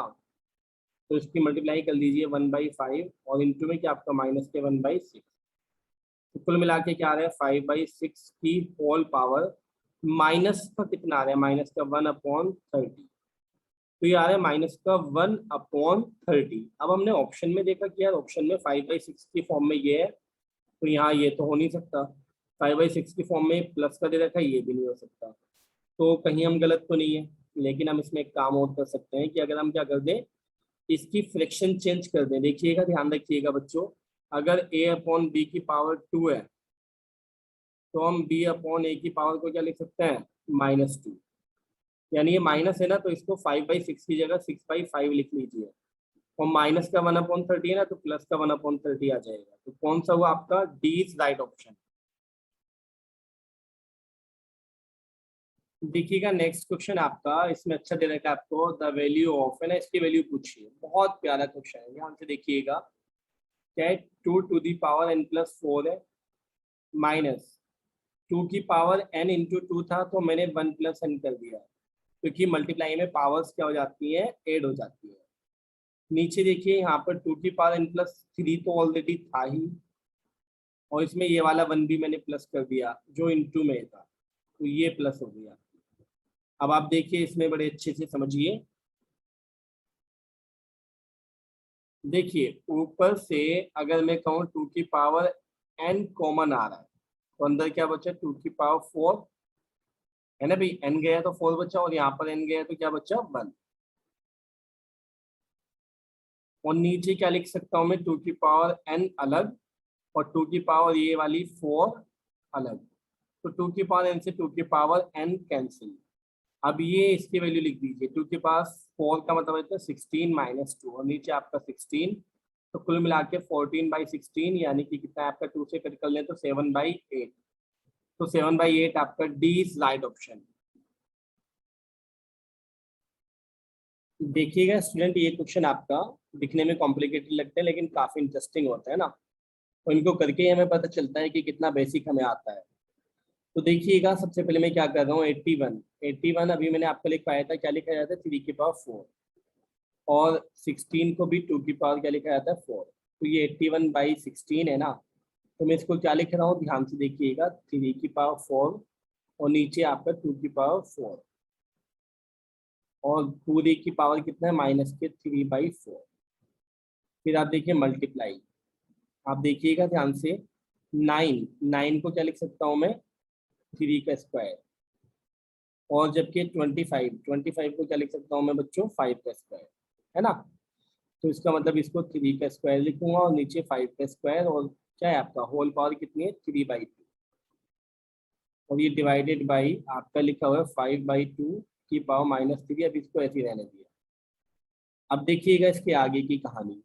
तो इसकी मल्टीप्लाई कर लीजिए 1/5, और इंटू में क्या आपका माइनस के 1/6। तो कुल मिला के क्या आ रहा है 5/6 की होल पावर, माइनस का कितना आ रहा है, माइनस का 1/30। तो ये आ रहा है माइनस का 1/30। अब हमने ऑप्शन में देखा कि यार ऑप्शन में 5/6 की फॉर्म में ये है, तो यहाँ ये तो हो नहीं सकता, 5/6 की फॉर्म में प्लस का दे रखा है, ये भी नहीं हो सकता। तो कहीं हम गलत तो नहीं है, लेकिन हम इसमें एक काम और कर सकते हैं कि अगर हम क्या कर दें, इसकी फ्रैक्शन चेंज कर दें। देखिएगा, ध्यान रखिएगा बच्चों, अगर a अपॉन बी की पावर 2 है तो हम b अपॉन a की पावर को क्या लिख सकते हैं, -2। यानी ये माइनस है ना, तो इसको 5/6 की जगह 6/5 लिख लीजिए। और माइनस का 1/30 है ना, तो प्लस का 1/30 आ जाएगा। तो कौन सा हुआ आपका, डी इज राइट ऑप्शन। देखिएगा नेक्स्ट क्वेश्चन आपका, इसमें अच्छा दे रखा है आपको, द वैल्यू ऑफ, है ना, इसकी वैल्यू पूछिए। बहुत प्यारा क्वेश्चन है, ध्यान से देखिएगा। क्या है, 2 टू दी पावर n+4 है, माइनस 2 की पावर n इंटू 2 था, तो मैंने 1 + n कर दिया, क्योंकि मल्टीप्लाई में पावर्स क्या हो जाती है, ऐड हो जाती है। नीचे देखिए, यहाँ पर 2 की पावर n+3 तो ऑलरेडी था ही, और इसमें ये वाला 1 भी मैंने प्लस कर दिया जो इंटू में था, तो ये प्लस हो गया। अब आप देखिए, इसमें बड़े अच्छे से समझिए। देखिए ऊपर से अगर मैं कहूँ 2 की पावर n कॉमन आ रहा है, तो अंदर क्या बचा, 2 की पावर 4 है ना भाई, n गया तो 4 बचा, और यहाँ पर n गया तो क्या बचा, 1। और नीचे क्या लिख सकता हूँ मैं, 2 की पावर n अलग, और 2 की पावर ये वाली 4 अलग। तो 2 की पावर n से 2 की पावर n कैंसिल। अब ये इसकी वैल्यू लिख दीजिए, 2 के पास 4 का मतलब है 16 - 2, और नीचे आपका 16, तो कुल मिला के 14/16, यानी कि कितना है आपका, 2 से कट कर लें तो 7/8। तो 7/8 आपका डी इज राइट ऑप्शन। देखिएगा स्टूडेंट, ये क्वेश्चन आपका दिखने में कॉम्प्लिकेटेड लगता है, लेकिन काफी इंटरेस्टिंग होता है ना, तो इनको करके ही हमें पता चलता है कि कितना बेसिक हमें आता है। तो देखिएगा, सबसे पहले मैं क्या कर रहा हूँ, 81 अभी मैंने आपको लिखवाया था, क्या लिखा जाता है, 3 की पावर 4, और 16 को भी 2 की पावर क्या लिखा जाता है, 4। तो ये 81/16 है ना, तो मैं इसको क्या लिख रहा हूँ, ध्यान से देखिएगा, 3 की पावर 4, और नीचे आपका 2 की पावर 4, और पूरी की पावर कितना है, -3/4। फिर आप देखिए मल्टीप्लाई, आप देखिएगा ध्यान से, 9 को क्या लिख सकता हूँ मैं, 3 का स्क्वायर, और जबकि 25 को क्या लिख सकता हूँ मैं बच्चों, 5 का स्क्वायर, है ना। तो इसका मतलब इसको 3 का स्क्वायर लिखूंगा, और नीचे 5 का स्क्वायर, और क्या है आपका होल पावर कितनी है, 3/2, और ये डिवाइडेड बाई आपका लिखा हुआ है 5/2 की पावर -3। अब इसको ऐसे ही रहने दिया। अब देखिएगा इसके आगे की कहानी,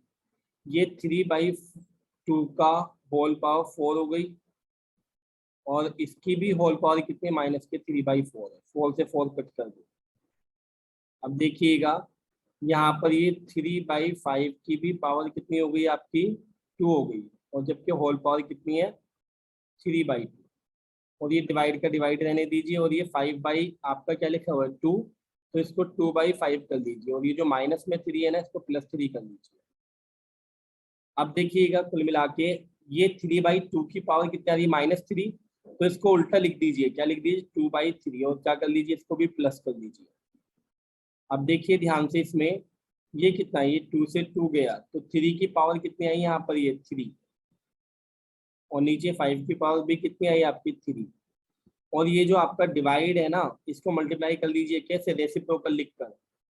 ये 3/2 का होल पावर 4 हो गई, और इसकी भी होल पावर कितनी, -3/4 है, 4 से 4 कट कर दो। अब देखिएगा यहाँ पर ये 3/5 की भी पावर कितनी हो गई आपकी, 2 हो गई, और जबकि होल पावर कितनी है, 3/2, और ये डिवाइड का डिवाइड रहने दीजिए, और ये 5 बाई आपका क्या लिखा हुआ है, 2, तो इसको 2/5 कर दीजिए, और ये जो माइनस में 3 है ना, इसको +3 कर दीजिए। अब देखिएगा कुल मिला के ये 3/2 की पावर कितनी आ रही है, -3, तो इसको उल्टा लिख दीजिए, क्या लिख दीजिए, 2/3, और क्या कर लीजिए, इसको भी प्लस कर दीजिए। अब देखिए ध्यान से, इसमें ये कितना है, ये 2 से 2 गया, तो 3 की पावर कितनी आई यहाँ पर, ये 3, और नीचे 5 की पावर भी कितनी आई आपकी, 3, और ये जो आपका डिवाइड है ना, इसको मल्टीप्लाई कर लीजिए, कैसे, रेसिप्रोकल लिखकर,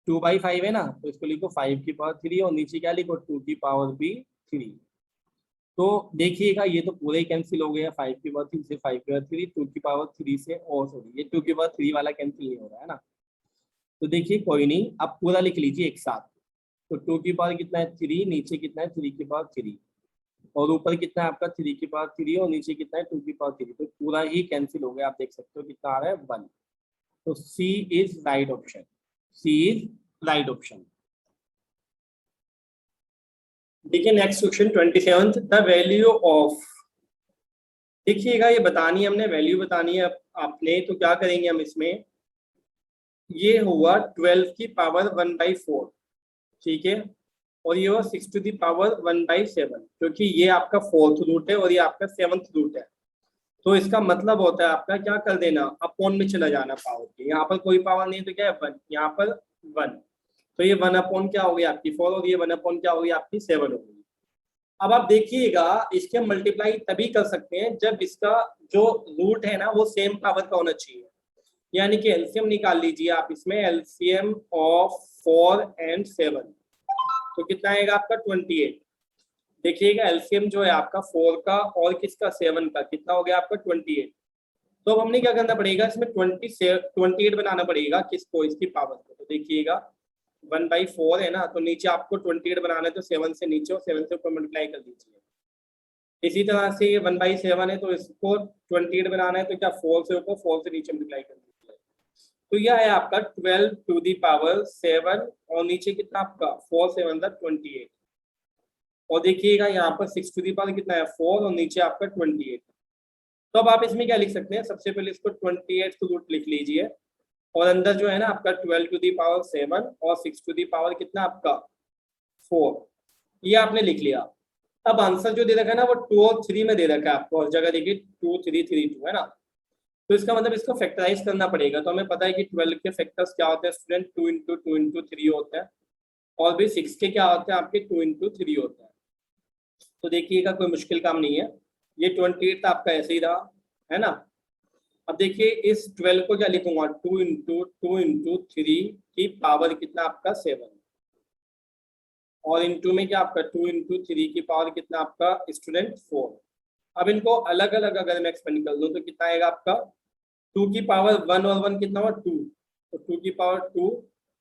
2/5 है ना, तो इसको लिखो 5 की पावर 3, और नीचे क्या लिखो, 2 की पावर भी 3। तो देखिएगा ये तो पूरा ही कैंसिल हो गया, 5 की पावर 3 से 5 की पावर 3, 2 की पावर 3 से, और सॉरी ये 2 की पावर 3 वाला कैंसिल नहीं हो रहा है ना। तो देखिए कोई नहीं, अब पूरा लिख लीजिए एक साथ। तो 2 की पावर कितना है, 3, नीचे कितना है, 3 की पावर 3, और ऊपर कितना है आपका, 3 की पावर 3, और नीचे कितना है, 2 की पावर 3, तो पूरा ही कैंसिल हो गया। आप देख सकते हो कितना आ रहा है, 1। तो C is right option, C is right option. देखिए next question 27, the value of, देखिएगा ये बतानी है हमने, वैल्यू बतानी है आपने, तो क्या करेंगे हम इसमें, ये हुआ 12 की पावर 1/4, ठीक है, और ये हुआ 6 टू दी पावर 1/7, क्योंकि ये आपका 4th रूट है और ये आपका 7th रूट है। तो इसका मतलब होता है आपका क्या कर देना, अपॉन में चला जाना पावर के, यहाँ पर कोई पावर नहीं तो क्या है 1, यहाँ पर 1, तो ये 1 अपॉन क्या हो गई आपकी 4, और ये 1 अपॉन क्या हो गई आपकी 7 हो गई। अब आप देखिएगा, इसके मल्टीप्लाई तभी कर सकते हैं जब इसका जो रूट है ना वो सेम पावर का होना चाहिए, यानी कि एलसीएम निकाल लीजिए आप इसमें, एलसीएम ऑफ 4 and 7, तो कितना आएगा आपका 28। देखिएगा एलसीएम जो है आपका 4 का और किसका 7 का कितना हो गया आपका 28। तो अब हमने क्या करना पड़ेगा इसमें 28 बनाना पड़ेगा किसको, इसकी पावर को। तो देखिएगा 1/4 है ना, तो नीचे आपको 28 बनाना है तो 7 से नीचे और 7 से ऊपर मल्टीप्लाई कर दीजिए। इसी तरह से ये 1/7 है तो इसको 28 बनाना है तो क्या 4 से ऊपर 4 से नीचे मल्टीप्लाई कर दीजिए। तो यह है आपका 12⁻7 और नीचे कितना आपका 4 7 28। और देखिएगा यहाँ पर 6 कितना है 4 और नीचे आपका 28। तो अब आप इसमें क्या लिख सकते हैं, सबसे पहले इसको 28 को रूट लिख लीजिए और अंदर जो है ना आपका 12⁻7 और 6 कितना आपका 4, ये आपने लिख लिया। अब आंसर जो दे रखा है ना वो 2 और 3 में दे रखा है आपको, और जगह देखिए 2 3 3 2 है ना। तो इसका मतलब इसको फैक्टराइज करना पड़ेगा। तो हमें पता है कि 12 के फैक्टर्स क्या होते हैं स्टूडेंट, 2 × 2 × 3 होते हैं, और भी 6 के क्या होते हैं आपके 2 × 3 होते हैं। तो देखिएगा कोई मुश्किल काम नहीं है, ये 28 आपका ऐसे ही रहा है ना। अब देखिए इस 12 को क्या लिखूंगा 2 × 2 × 3 की पावर कितना आपका 7, और इंटू में क्या आपका 2 × 3 की पावर कितना आपका स्टूडेंट 4। अब इनको अलग अलग अगर मैं एक्सपेंड कर दूं तो कितना आएगा आपका 2 की पावर 1 और 1 कितना हुआ 2, तो 2 की पावर 2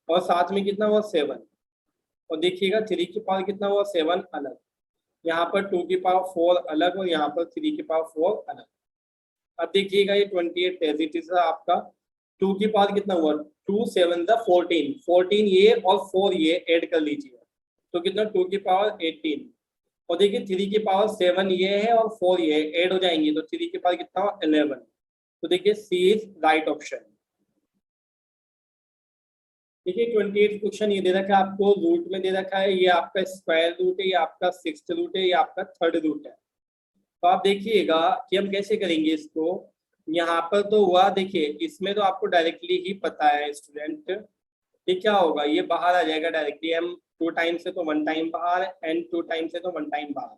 और साथ में कितना हुआ 7, और देखिएगा 3 की पावर कितना हुआ 7 अलग, यहाँ पर 2 की पावर 4 अलग और यहाँ पर 3 की पावर 4 अलग। अब देखिएगा ये 28 एज आपका 2 की पावर कितना हुआ 2 7 14, 14 ये और 4 ये ऐड कर लीजिए तो कितना 2 की पावर 18, और देखिए 3 की पावर 7 ये है और 4 ये ऐड हो जाएंगे तो 3 की पावर कितना हुआ 11। तो देखिए सी इज राइट ऑप्शन। देखिए 28 क्वेश्चन ये दे रखा है आपको, रूट में दे रखा है, ये आपका स्क्वायर रूट है, ये आपका 6th रूट है, ये आपका 3rd रूट है। तो आप देखिएगा कि हम कैसे करेंगे इसको। यहाँ पर तो हुआ, देखिए इसमें तो आपको डायरेक्टली ही पता है स्टूडेंट ये क्या होगा, ये बाहर आ जाएगा डायरेक्टली, m 2 टाइम से तो 1 टाइम बाहर, n 2 टाइम से तो 1 टाइम बाहर।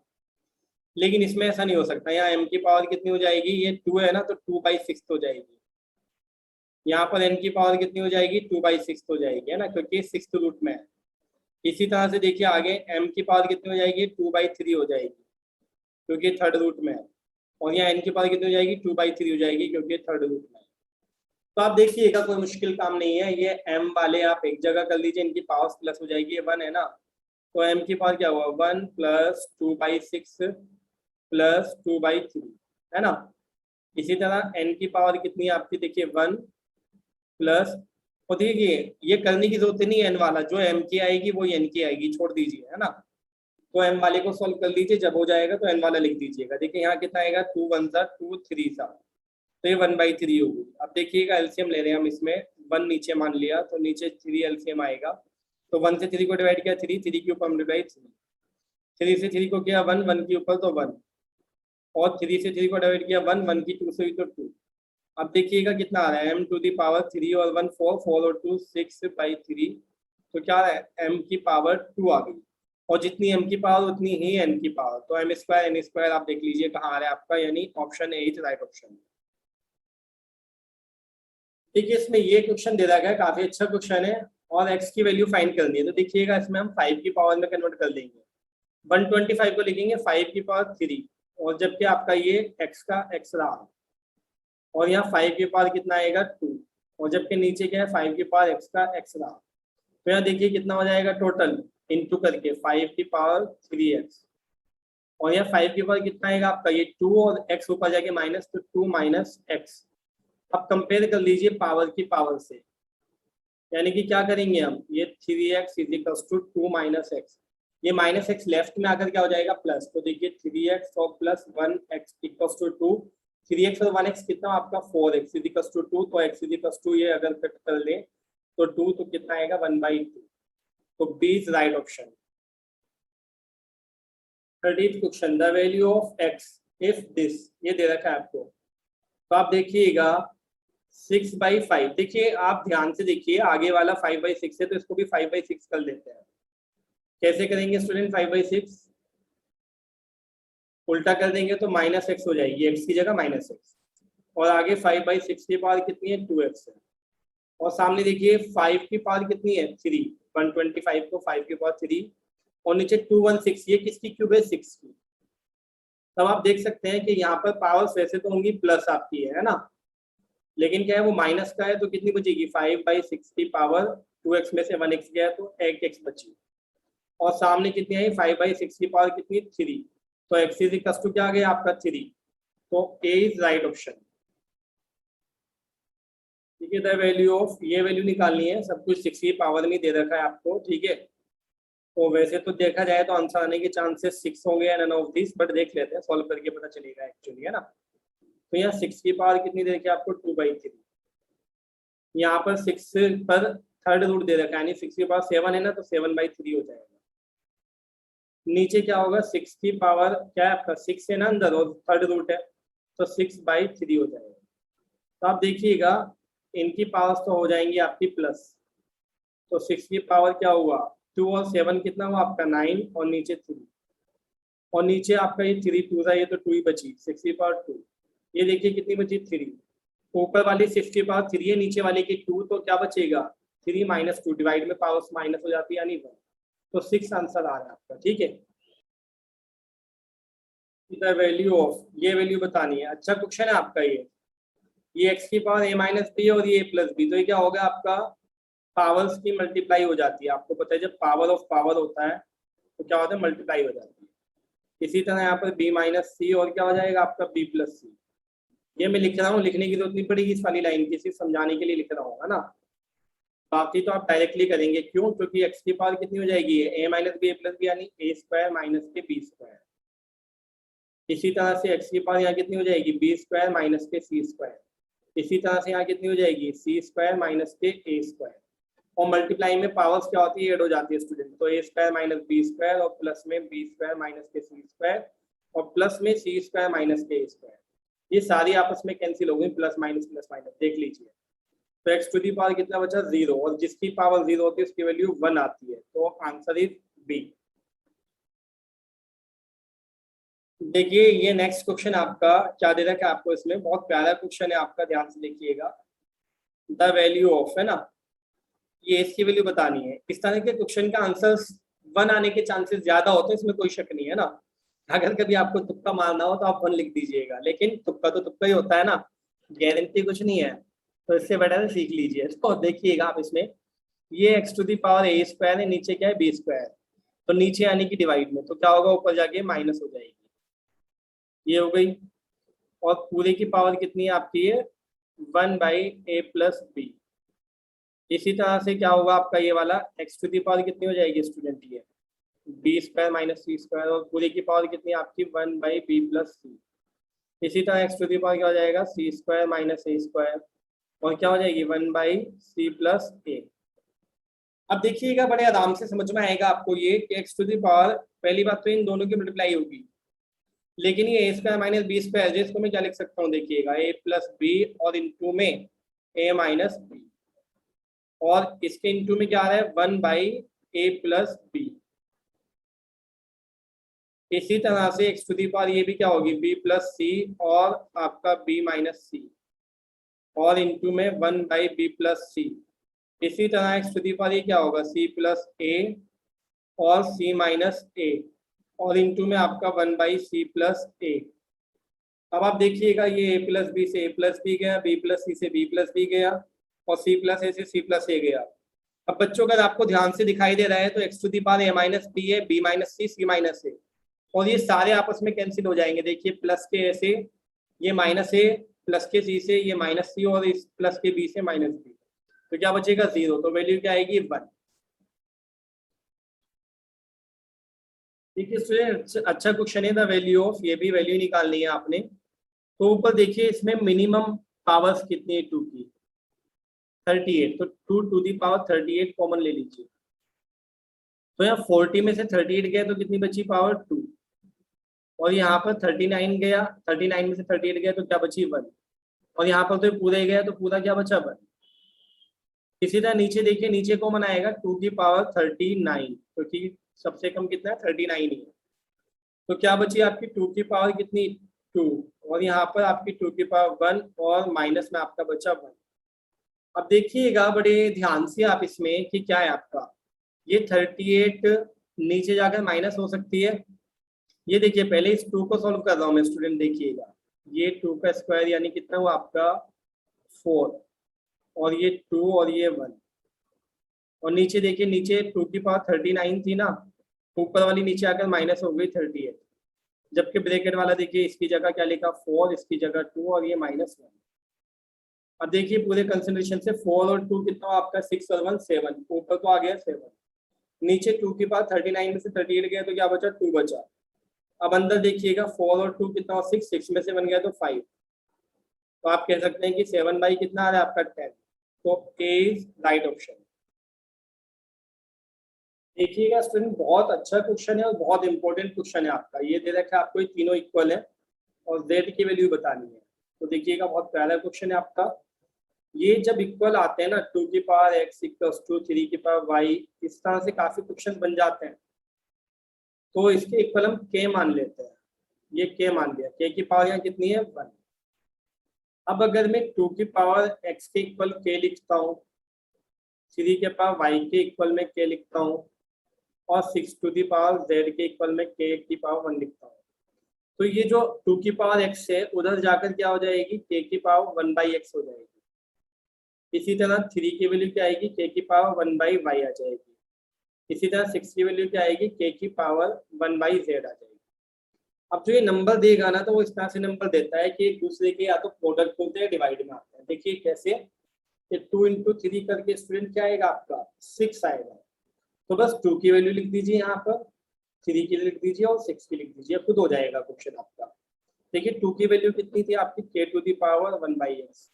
लेकिन इसमें ऐसा नहीं हो सकता, यहाँ m की पावर कितनी हो जाएगी, ये 2 है ना तो 2/6 हो जाएगी। यहाँ पर n की पावर कितनी हो जाएगी 2/6 हो जाएगी है ना, क्योंकि 6th रूट में है। इसी तरह से देखिए आगे m की पावर कितनी हो जाएगी 2/3 हो जाएगी क्योंकि 3rd रूट में है, और यहाँ n की पावर कितनी हो जाएगी 2/3 हो जाएगी क्योंकि 3rd रूट में है। तो आप देखिएगा कोई मुश्किल काम नहीं है, ये m वाले आप एक जगह कर लीजिए, इनकी पावर प्लस हो जाएगी, ये 1 है ना तो m की पावर क्या हुआ 1 + 2/6 + 2/3 है ना। इसी तरह n की पावर कितनी है आपकी, देखिए 1 प्लस, और देखिए ये करने की जरूरत नहीं है, n वाला जो m की आएगी वो n की आएगी, छोड़ दीजिए है ना। तो m वाले को सॉल्व कर लीजिए, जब हो जाएगा तो n वाला लिख दीजिएगा। देखिए यहाँ कितना आएगा 2 1 2 3 तो ये 1/3 होगी। अब देखिएगा एलसीएम ले रहे हैं हम इसमें, 1 नीचे मान लिया तो नीचे 3 एलसीएम आएगा, तो 1 से 3 को डिवाइड किया 3 3 के ऊपर मल्टीप्लाई 3 से 3 को किया 1 1 के ऊपर तो 1, और 3 से 3 को डिवाइड किया 1 1 की 2 से तो 2। अब देखिएगा कितना आ रहा है m to the power 3 और 1 4 4 और 2 6/3, तो क्या आ रहा है m की पावर 2 आ गई, और जितनी m की पावर उतनी ही n की पावर, तो m² आप देख लीजिए कहाँ आ रहा है आपका, यानी option A is right option. देखिए इसमें ये क्वेश्चन दे रखा है, काफी अच्छा क्वेश्चन है, और x की वैल्यू फाइंड करनी है। तो देखिएगा इसमें हम 5 की पावर में कन्वर्ट कर देंगे, 125 को लिखेंगे 5 की पावर 3, और जबकि आपका ये x का x रहा, और यहाँ 5 की पावर कितना आएगा 2, और जबकि नीचे क्या है 5 की पावर x का x रहा। तो यहाँ देखिए कितना हो जाएगा टोटल इंटू करके 5 की पावर 3x, और यहाँ 5 की पावर कितना आएगा आपका ये 2 और x ऊपर जाके माइनस, तो 2 - x। अब कंपेयर कर लीजिए पावर की पावर से, यानी कि क्या करेंगे हम, ये 3x = 2 - x, ये -x लेफ्ट में आकर क्या हो जाएगा प्लस, तो देखिए 3x और प्लस 1x = 2, 3x और 1x कितना आपका 4x = 2, तो x = ये अगर कट कर लें तो 2, तो कितना आएगा 1/2, तो B is right option. 30th question, the value of x if this, ये दे रखा है आपको। तो आप देखिएगा 6/5, देखिए आप ध्यान से देखिए आगे वाला 5/6 है तो इसको भी 5/6 कर लेते हैं। कैसे करेंगे स्टूडेंट 5/6, उल्टा कर देंगे तो -x हो जाएगी, x की जगह -x, और आगे 5/6 की पावर कितनी है 2x है, और सामने देखिए 5 की पावर कितनी है 3, 125 को 5 की पावर 3 और नीचे 216, ये किसकी क्यूब है? 6 की। तब आप देख सकते हैं कि यहाँ पर पावर्स वैसे तो होंगी प्लस आपकी है ना, लेकिन क्या है वो माइनस का है, तो कितनी बचेगी? 5/6 की पावर 2x में से 1x गया तो 8x बची, और सामने कितनी आई? 5/6 की पावर कितनी? 3। तो x इज इक्वल टू क्या आ गया आपका? 3। तो a इज राइट ऑप्शन। ठीक है, द वैल्यू ऑफ, ये वैल्यू निकालनी है, सब कुछ 6 की पावर में दे रखा है आपको। ठीक है, तो वैसे तो देखा जाए तो आंसर आने के चांसेस 6 होंगे नन ऑफ दिस, बट देख लेते हैं, सॉल्व करके पता चलेगा एक्चुअली, है ना। तो यहाँ 6 की पावर कितनी दे रखी है आपको? 2/3। यहाँ पर 6 पर थर्ड रूट दे रखा है, यानी 6 की पावर 7 है ना, तो 7/3 हो जाएगा। नीचे क्या होगा? 6 की पावर क्या है आपका? 6 है ना अंदर, और थर्ड रूट है, तो 6/3 हो जाएगा। तो आप देखिएगा इनकी पावर्स तो हो जाएंगी आपकी प्लस, तो 6 की पावर क्या हुआ? 2 और 7 कितना हुआ आपका? 9, और नीचे 3, और नीचे आपका ये 3 2 था, ये तो 2 ही बची, 6 की पावर 2। ये देखिए कितनी बची? 3। ऊपर वाली 6 की पावर 3 है, नीचे वाले की 2, तो क्या बचेगा? 3 - 2, डिवाइड में पावर्स माइनस हो जाती है, यानी 1। तो 6 आंसर आ रहा है आपका। ठीक है, द वैल्यू ऑफ, ये वैल्यू बतानी है। अच्छा क्वेश्चन है आपका ये x की पावर a-b और ये a+b, तो ये क्या होगा आपका? पावर्स की मल्टीप्लाई हो जाती है। आपको पता है जब पावर ऑफ पावर होता है तो क्या होता है? मल्टीप्लाई हो जाती है। इसी तरह यहाँ पर b-c, और क्या हो जाएगा आपका? b+c। ये मैं लिख रहा हूँ, लिखने की जरूरत नहीं पड़ेगी इस वाली लाइन की, सिर्फ समझाने के लिए लिख रहा हूँ, है ना। बाकी तो आप डायरेक्टली करेंगे, क्यों? क्योंकि x की पावर कितनी हो जाएगी? a-b a+b, यानी a² - के b²। इसी तरह से x की पावर यहाँ कितनी हो जाएगी? b² - के c²। इसी तरह से यहाँ कितनी हो जाएगी? c² - के a²। और मल्टीप्लाई में पावर्स क्या होती है? ऐड हो जाती है स्टूडेंट, तो a² - b², और प्लस में b² - के c², और प्लस में c² - के a²। ये सारी आपस में कैंसिल हो गई, प्लस माइनस प्लस माइनस, देख लीजिए। तो x टू दी पावर कितना बचा? 0, और जिसकी पावर 0 होती है उसकी वैल्यू 1 आती है, तो आंसर इज बी। देखिए ये नेक्स्ट क्वेश्चन आपका क्या दे रखा है आपको, इसमें बहुत प्यारा क्वेश्चन है आपका, ध्यान से देखिएगा। द वैल्यू ऑफ, है ना, ये इसकी वैल्यू बतानी है। इस तरह के क्वेश्चन का आंसर 1 आने के चांसेस ज्यादा होते हैं, इसमें कोई शक नहीं है ना। अगर कभी आपको तुक्का मारना हो तो आप 1 लिख दीजिएगा, लेकिन तुक्का तो तुक्का ही होता है ना, गारंटी कुछ नहीं है। तो इससे बेटर सीख लीजिए। तो देखिएगा आप इसमें, ये x to the power a² है, नीचे क्या है? b²। तो नीचे आने की डिवाइड में, तो क्या होगा? ऊपर जाके माइनस हो जाएगी, ये हो गई। और पूरे की पावर कितनी है आपकी? ये 1/a+b। इसी तरह से क्या होगा आपका? ये वाला x टू दी पावर कितनी हो जाएगी स्टूडेंट? ये b² - c², और पूरी की पावर कितनी है आपकी? 1/b+c। इसी तरह x टू दी पावर क्या हो जाएगा? c² - a², और क्या हो जाएगी? 1/c+a। अब देखिएगा बड़े आराम से समझ में आएगा आपको ये कि x टू दी पावर, पहली बात तो इन दोनों की मल्टीप्लाई होगी, लेकिन ये a² - b², जिसको मैं क्या लिख सकता हूँ? देखिएगा a+b, और इनटू में a-b, और इसके इनटू में क्या आ रहा है? 1/a+b। इसी तरह से x टू दी पावर ये भी क्या होगी? b+c, और आपका b-c, और इनटू में 1/b+c। इसी तरह x टू दी पावर ये क्या होगा? c+a, और c-a, और इनटू में आपका 1/c+a। अब आप देखिएगा ये a+b से a+b गया, b+c से b+b गया, और c+a से c+a गया। अब बच्चों अगर आपको ध्यान से दिखाई दे रहा है तो x to the power a-b है, b-c, c-a, और ये सारे आपस में कैंसिल हो जाएंगे। देखिए प्लस के a से ये -a, प्लस के c से ये -c, और इस प्लस के b से -b, तो क्या बचेगा? 0। तो वैल्यू क्या आएगी? 1। ठीक है स्टूडेंट, अच्छा क्वेश्चन है द वैल्यू ऑफ, ये भी वैल्यू निकालनी है आपने। तो ऊपर देखिए इसमें मिनिमम पावर्स कितनी है 2 की? 38, तो 2 टू दी पावर 38 कॉमन ले लीजिए। तो यहाँ 40 में से 38 गया तो कितनी बची पावर? 2। और यहाँ पर 39 गया, 39 में से 38 गया तो क्या बची? 1। और यहाँ पर तो पूरा ही गया तो पूरा क्या बचा? 1। इसी तरह नीचे देखिए, नीचे कॉमन आएगा 2 की पावर 39, क्योंकि सबसे कम कितना है? 39 ही है। तो क्या बची आपकी 2 की पावर कितनी? 2, और यहाँ पर आपकी 2 की पावर 1, और माइनस में आपका बचा 1। अब देखिएगा बड़े ध्यान से आप इसमें कि क्या है आपका, ये 38 नीचे जाकर माइनस हो सकती है। ये देखिए पहले इस 2 को सॉल्व कर रहा हूँ मैं स्टूडेंट, देखिएगा ये 2 का स्क्वायर यानी कितना हुआ आपका 4, और ये 2 और ये 1, और नीचे देखिए नीचे 2 की पावर 39 थी ना, ऊपर वाली नीचे आकर माइनस हो गई 38, जबकि ब्रैकेट वाला देखिए इसकी जगह क्या लिखा 4, इसकी जगह 2 और ये -1। अब देखिए पूरे कंसंट्रेशन से 4 और 2 कितना हुआ आपका 6 और 1 7, ऊपर तो आ गया 7, नीचे 2 की पावर 39 में से 38 गया तो क्या बचा 2 बचा। अब अंदर देखिएगा 4 और 2 कितना, 6, 6 में से 1 गया तो 5, तो आप कह सकते हैं कि 7 बाई कितना आ रहा है आपका 10, तो ए इज राइट ऑप्शन। देखिएगा स्टूडेंट बहुत अच्छा क्वेश्चन है और बहुत इंपॉर्टेंट क्वेश्चन है आपका। ये दे रखा है आपको ये तीनों इक्वल है और z की वैल्यू बतानी है, तो देखिएगा बहुत प्यारा क्वेश्चन है आपका। ये जब इक्वल आते हैं ना 2 की पावर x इक्वल्स टू 3 की पावर y, इस तरह से काफी क्वेश्चन बन जाते हैं, तो इसके इक्वल हम k मान लेते हैं। ये k मान लिया, k की पावर यहाँ कितनी है 1। अब अगर मैं 2 की पावर x के इक्वल k लिखता हूँ, 3 के पावर y के इक्वल में k लिखता हूँ, और 6 टू दी पावर z के इक्वल में k की पावर 1 लिखता हूँ, तो ये जो 2 की पावर x है उधर जाकर क्या हो जाएगी k की पावर 1/x हो जाएगी। इसी तरह 3 की वैल्यू क्या आएगी k की पावर 1/y आ जाएगी। इसी तरह 6 की वैल्यू क्या आएगी k की पावर 1/z आ जाएगी। अब जो ये नंबर देगा ना तो वो इस तरह से नंबर देता है कि एक दूसरे के या तो प्रोडक्ट होते हैं डिवाइड में आते हैं। देखिए कैसे, ये 2 इंटू 3 करके स्टूडेंट क्या आएगा आपका 6 आएगा, तो बस 2 की वैल्यू लिख दीजिए यहाँ पर, 3 की लिख दीजिए और 6 की लिख दीजिए, खुद हो जाएगा क्वेश्चन आपका। देखिए 2 की वैल्यू कितनी थी आपकी k to the power 1/x,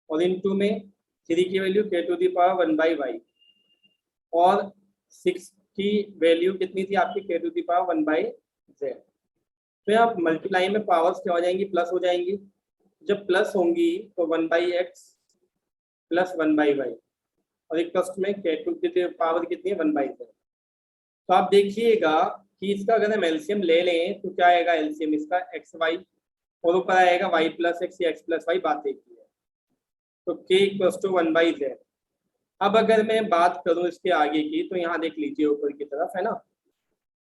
और इन 2 में 3 की value k to the power 1/y, और 6 की वैल्यू कितनी थी आपकी k to the power 1/z। तो यहाँ मल्टीप्लाई में पावर्स क्या हो जाएंगी, प्लस हो जाएंगी। जब प्लस होंगी तो 1/x प्लस 1/y, और एक प्लस में k टू की पावर कितनी है 1/z। तो आप देखिएगा कि इसका अगर हम एलसीएम ले लें तो क्या आएगा एलसीएम इसका xy, और ऊपर आएगा y प्लस एक्स या x प्लस वाई, बात एक ही है, तो k इक्वल्स टू 1/z। अब अगर मैं बात करूं इसके आगे की, तो यहाँ देख लीजिए ऊपर की तरफ है ना,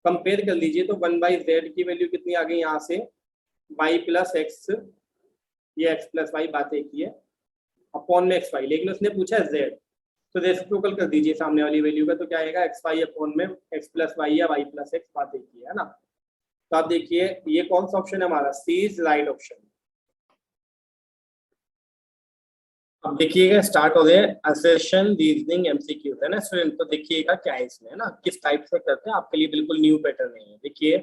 कंपेयर कर लीजिए, तो 1/z की वैल्यू कितनी आ गई यहाँ से y प्लस एक्स, ये x प्लस वाई, बात एक ही है, अपॉन में xy, लेकिन उसने पूछा z, तो रेसिप्रोकल कर दीजिए सामने वाली वैल्यू का, तो क्या आएगा xy अपॉन में x प्लस वाई या y प्लस एक्स, बात एक ही है ना। तो आप देखिए ये कौन सा ऑप्शन है हमारा, सी इज राइट ऑप्शन। अब देखिएगा स्टार्ट हो गए असर्शन रीजनिंग एमसीक्यू है ना स्टूडेंट, तो देखिएगा क्या है इसमें है ना, किस टाइप से करते हैं, आपके लिए बिल्कुल न्यू पैटर्न नहीं है। देखिए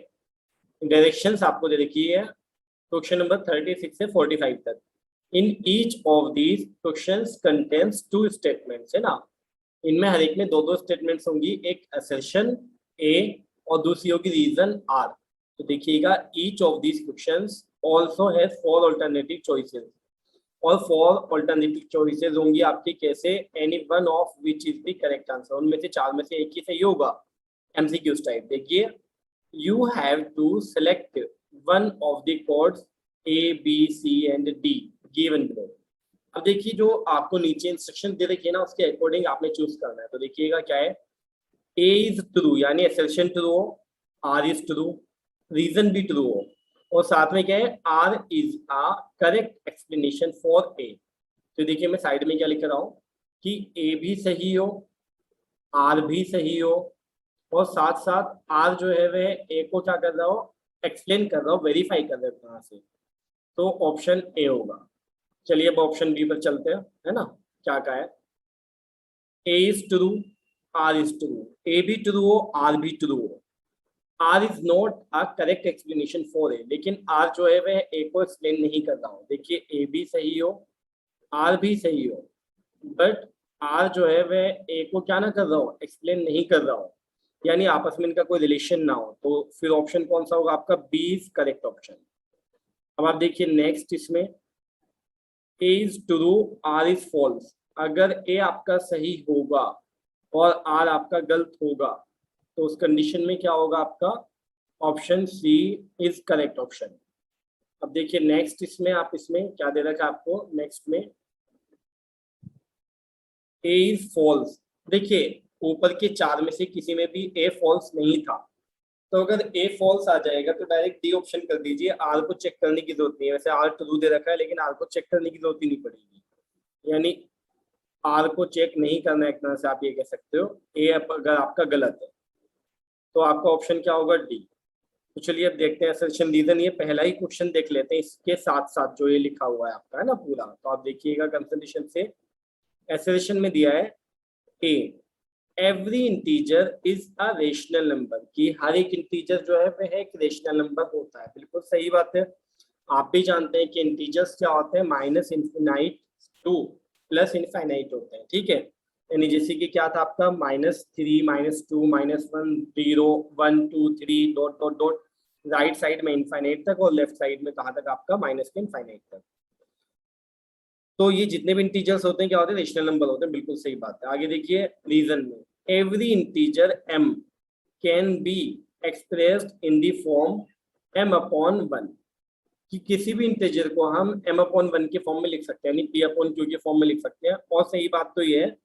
डायरेक्शंस आपको दे रखी है क्वेश्चन नंबर 36 से 45 तक। In each of these questions contains 2 statements है ना, इनमें हर एक में 2-2 स्टेटमेंट्स होंगी, एक असर्शन ए और दूसरी होगी रीजन आर। तो देखिएगा each of these questions also has 4 alternative choices, और 4 अल्टरनेटिव चॉइसेस होंगी आपकी, कैसे, any one of which is the correct answer, उनमें से 4 में से एक ही सही होगा। एमसीक्यू टाइप देखिए, you have to select one of the codes A B C and D given below. अब देखिए जो आपको नीचे इंस्ट्रक्शन दे रखी है ना, उसके अकॉर्डिंग आपने चूज करना है। तो देखिएगा क्या है, ए इज ट्रू यानी असर्शन ट्रू हो, आर इज ट्रू, रीजन भी ट्रू हो, और साथ में क्या है R is a correct explanation for A. तो देखिए मैं साइड में क्या लिख रहा हूँ कि ए भी सही हो, आर भी सही हो, और साथ साथ आर जो है वह ए को क्या कर रहा हो, एक्सप्लेन कर रहा हो, वेरीफाई कर रहा है कहाँ से, तो ऑप्शन ए होगा। चलिए अब ऑप्शन बी पर चलते हैं है ना, क्या कहा है, A is true, R is true, A भी ट्रू हो, आर भी ट्रू हो, R is not a correct explanation for A, लेकिन आर जो है वह ए को एक्सप्लेन नहीं कर रहा हूँ। देखिए ए भी सही हो, आर भी सही हो, बट आर जो है वह ए को क्या ना कर रहा हो, एक्सप्लेन नहीं कर रहा हो, यानी आपस में इनका कोई रिलेशन ना हो, तो फिर ऑप्शन कौन सा होगा आपका, बी इज करेक्ट ऑप्शन। अब आप देखिए नेक्स्ट इसमें, A is true R is false, अगर ए आपका सही होगा और आर आपका गलत होगा, तो उस कंडीशन में क्या होगा आपका, option C is correct option. अब देखिए नेक्स्ट इसमें, आप इसमें क्या दे रखा है आपको, नेक्स्ट में ए इज फॉल्स। देखिए ऊपर के 4 में से किसी में भी ए फॉल्स नहीं था, तो अगर ए फॉल्स आ जाएगा तो डायरेक्ट डी ऑप्शन कर दीजिए, आर को चेक करने की जरूरत नहीं है। वैसे आर ट्रू दे रखा है लेकिन आर को चेक करने की जरूरत ही नहीं पड़ेगी, यानी आर को चेक नहीं करना, एक तरह से आप ये कह सकते हो। ए अगर आपका गलत है तो आपका ऑप्शन क्या होगा, डी। तो चलिए अब देखते हैं असर्शन रीजन। ये पहला ही क्वेश्चन देख लेते हैं इसके साथ साथ जो ये लिखा हुआ है आपका है ना पूरा, तो आप देखिएगा कंसंट्रेशन से। असर्शन में दिया है A every integer is a rational number, कि हर एक इंटीजर जो है वह एक रेशनल नंबर होता है। बिल्कुल सही बात है। आप भी जानते हैं कि इंटीजर्स क्या होते हैं, minus infinite two plus infinite होते हैं, ठीक है। यानी जैसे कि क्या था आपका -3 -2 -1 0 1 2 3 dot dot dot, right side में इनफाइनाइट तक और लेफ्ट साइड में कहाँ तक आपका माइनस के इनफाइनाइट तक। तो ये जितने भी इंटीजर्स होते हैं क्या होते हैं, रेशनल नंबर होते हैं। बिल्कुल सही बात है। आगे देखिए रीजन में, every integer m can be expressed in the form m upon 1, कि किसी भी इंटीजर को हम m अपॉन 1 के फॉर्म में लिख सकते हैं, यानी p अपॉन q के फॉर्म में लिख सकते हैं। और सही बात तो ये है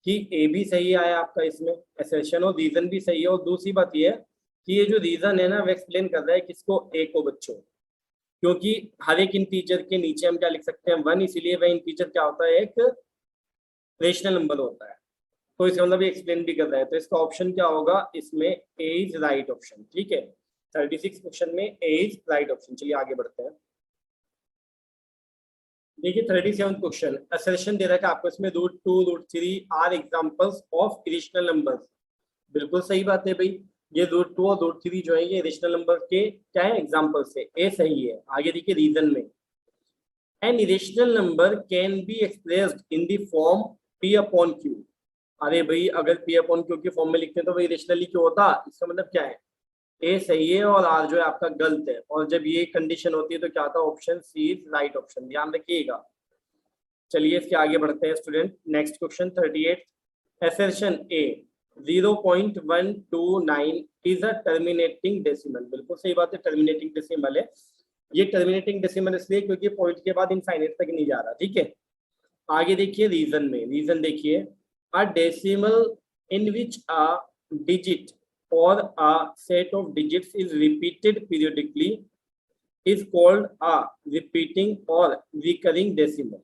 कि a भी सही आया आपका इसमें असर्शन, और रीजन भी सही है। और दूसरी बात ये है कि ये जो रीजन है ना वो एक्सप्लेन कर रहा है किसको, a को बच्चों, क्योंकि हर एक इंटीजर के नीचे हम क्या लिख सकते हैं, 1, इसीलिए वह इंटीजर क्या होता है, एक रेशनल नंबर होता है। तो इसका मतलब ये एक्सप्लेन भी कर रहा है। तो इसका ऑप्शन क्या होगा इसमें, ए इज राइट ऑप्शन, ठीक है। 36 क्वेश्चन में ए इज राइट ऑप्शन। चलिए आगे बढ़ते हैं। देखिए 37 क्वेश्चन, असर्शन दे रखा है आपको इसमें √2 √3 are examples of irrational numbers. बिल्कुल सही बात है भाई, ये √2 और √3 जो है ये इरेशनल नंबर के क्या है, एग्जांपल्स है। ए सही है। आगे देखिए रीजन में, an irrational number can be expressed in the form p upon q। अरे भाई अगर p अपॉन q के फॉर्म में लिखते हैं तो वही इरेशनली क्यों होता, इसका मतलब क्या है, ए सही है और आर जो है आपका गलत है। और जब ये कंडीशन होती है तो क्या होता है, option C is right option, ध्यान रखिएगा। चलिए इसके आगे बढ़ते हैं student. Next question 38, assertion A 0.129 is a terminating decimal. बिल्कुल सही बात है, टर्मिनेटिंग डेसिमल है। ये टर्मिनेटिंग डेसिमल इसलिए क्योंकि पॉइंट के बाद इनफाइनाइट तक नहीं जा रहा, ठीक है। आगे देखिए रीजन में, रीजन देखिए, a decimal in which a digit और a set of digits is repeated periodically is called a repeating और रिकरिंग डेसिमल।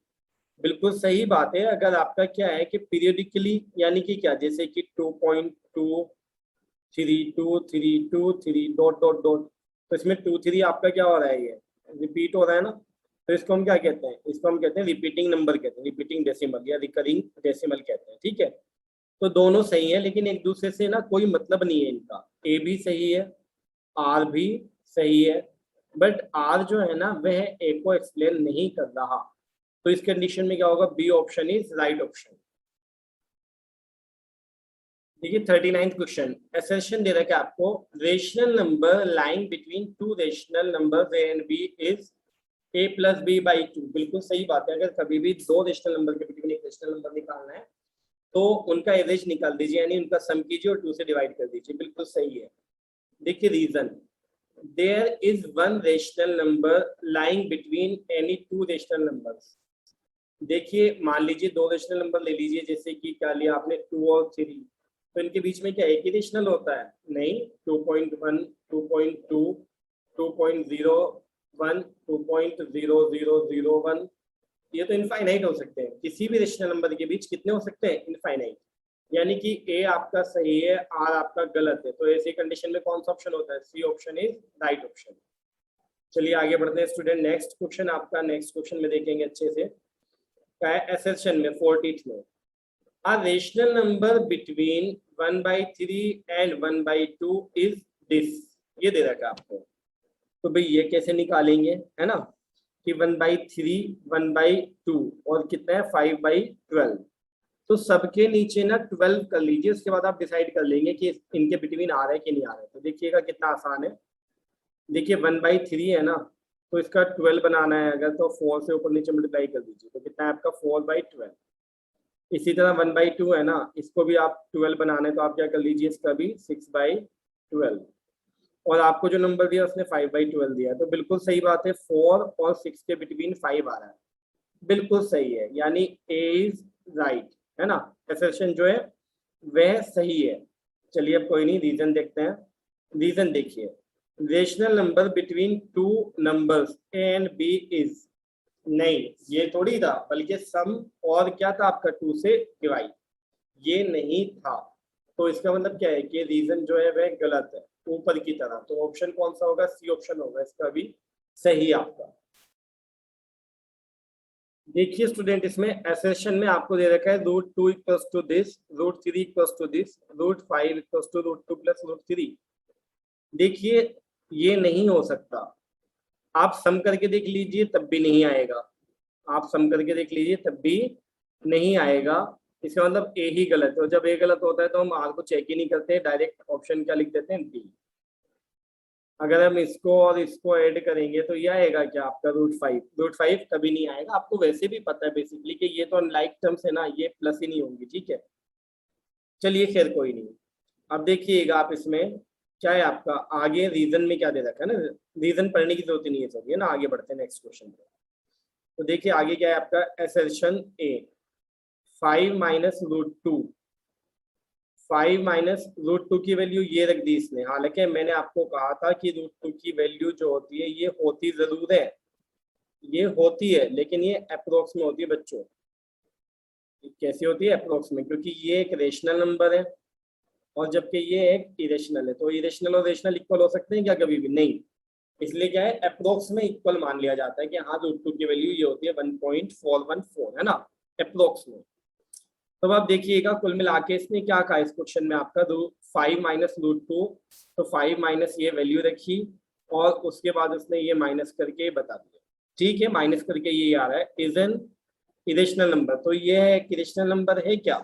बिल्कुल सही बात है। अगर आपका क्या है कि पीरियडिकली यानी कि क्या, जैसे कि 2.23232 डॉट डॉट डॉट, तो इसमें 2 3 आपका क्या हो रहा है, ये रिपीट हो रहा है ना, तो इसको हम क्या कहते हैं, इसको हम कहते हैं रिपीटिंग नंबर कहते हैं, रिपीटिंग डेसिमल या रिकरिंग डेसिमल कहते हैं, ठीक है। तो दोनों सही है लेकिन एक दूसरे से ना कोई मतलब नहीं है इनका। ए भी सही है, आर भी सही है, बट आर जो है ना वह ए को एक्सप्लेन नहीं कर रहा। तो इस कंडीशन में क्या होगा, B option is right option. देखिए 39 क्वेश्चन, असर्शन दे रखा है आपको, rational number lying between two rational number A and B is a plus B by 2। बिल्कुल सही बात है। अगर कभी भी दो रेशनल नंबर के बिटवीन एक रेशनल नंबर निकालना है तो उनका एवरेज निकाल दीजिए, यानी उनका सम कीजिए और 2 से डिवाइड कर दीजिए। बिल्कुल सही है। देखिए reason, there is one rational number lying between any two rational numbers. देखिए मान लीजिए दो रेशनल नंबर ले लीजिए, जैसे कि क्या लिया आपने 2 और 3, तो इनके बीच में क्या एक ही रेशनल होता है, नहीं। 2.1 2.2 2.01 2.0001, ये तो इनफाइनाइट हो सकते हैं। किसी भी रेशनल नंबर के बीच कितने हो सकते हैं, इनफाइनाइट। यानी कि ए आपका सही है, आर आपका गलत है। तो ऐसी कंडीशन में कौन सा ऑप्शन होता है, C option is right option. चलिए आगे बढ़ते हैं स्टूडेंट। नेक्स्ट क्वेश्चन आपका, नेक्स्ट क्वेश्चन में देखेंगे अच्छे से क्या है, असर्शन में 40th में, a rational number between 1/3 and 1/2 is this। ये दे रखा है आपको, तो भाई ये कैसे निकालेंगे, है ना, कि 1/3 1/2 और कितना है 5/12। तो सबके नीचे ना 12 कर लीजिए, उसके बाद आप डिसाइड कर लेंगे कि इनके बिटवीन आ रहा है कि नहीं आ रहा है। तो देखिएगा कितना आसान है। देखिए 1/3 है ना, तो इसका 12 बनाना है अगर, तो 4 से ऊपर नीचे मल्टीप्लाई कर दीजिए, तो कितना है आपका 4/12। इसी तरह 1/2 है ना, इसको भी आप 12 बनाना है, तो आप क्या कर लीजिए, इसका भी 6/12। और आपको जो नंबर दिया उसने 5/12 दिया, तो बिल्कुल सही बात है। 4 और 6 के बिटवीन 5 आ रहा है, बिल्कुल सही है, यानी ए इज राइट, है ना। असर्शन जो है वह सही है। चलिए अब कोई नहीं, रीजन देखते हैं। रीजन देखिए, rational number between two numbers A and B is, नहीं ये थोड़ी था, बल्कि सम और क्या था आपका 2 से डिवाइड, ये नहीं था। तो इसका मतलब क्या है कि रीजन जो है वह गलत है ऊपर की तरह। तो ऑप्शन कौन सा होगा? सी ऑप्शन होगा इसका भी सही आपका। देखिए स्टूडेंट, इसमें एसेशन में आपको दे रखा है root 2 equals to this, root 3 equals to this, root 5 equals to root 2 plus root 3। देखिए ये नहीं हो सकता। आप सम करके देख लीजिए तब भी नहीं आएगा, आप सम करके देख लीजिए तब भी नहीं आएगा। इसका मतलब ए ही गलत है, और जब ए गलत होता है तो हम आर को चेक ही नहीं करते, डायरेक्ट ऑप्शन क्या लिख देते हैं? बी। अगर हम इसको और इसको ऐड करेंगे तो ये आएगा क्या आपका? रूट 5। रूट 5 कभी नहीं आएगा, आपको वैसे भी पता है बेसिकली कि ये तो अनलाइक टर्म्स है ना, ये प्लस ही नहीं होंगी, ठीक है। चलिए खैर कोई नहीं। अब देखिएगा आप इसमें क्या है आपका, आगे रीजन में क्या दे रखा है ना, रीजन पढ़ने की जरूरत ही नहीं है सर, ये ना आगे बढ़ते हैं नेक्स्ट क्वेश्चन पे। तो देखिए आगे क्या है आपका, एसर्शन ए 5 माइनस रूट 2, 5 माइनस रूट 2 की वैल्यू ये रख दी इसने। हालांकि मैंने आपको कहा था कि रूट 2 की वैल्यू जो होती है ये होती जरूर है, ये होती है, लेकिन ये अप्रोक्स में होती है बच्चों। कैसी होती है? अप्रोक्स में, क्योंकि ये एक रेशनल नंबर है और जबकि ये एक इरेशनल है। तो इरेशनल और रेशनल इक्वल हो सकते हैं क्या? कभी भी नहीं। इसलिए क्या है, अप्रोक्स में इक्वल मान लिया जाता है कि हाँ रूट 2 की वैल्यू ये होती है 1.414, है ना, अप्रोक्स में। तो आप देखिएगा कुल मिला के इसने क्या कहा इस क्वेश्चन में आपका, 5 माइनस रूट 2, तो 5 माइनस ये वैल्यू रखी और उसके बाद उसने ये माइनस करके बता दिया, ठीक है, माइनस करके ये आ रहा है इज एन इरेशनल नंबर। तो ये है इरेशनल नंबर है क्या?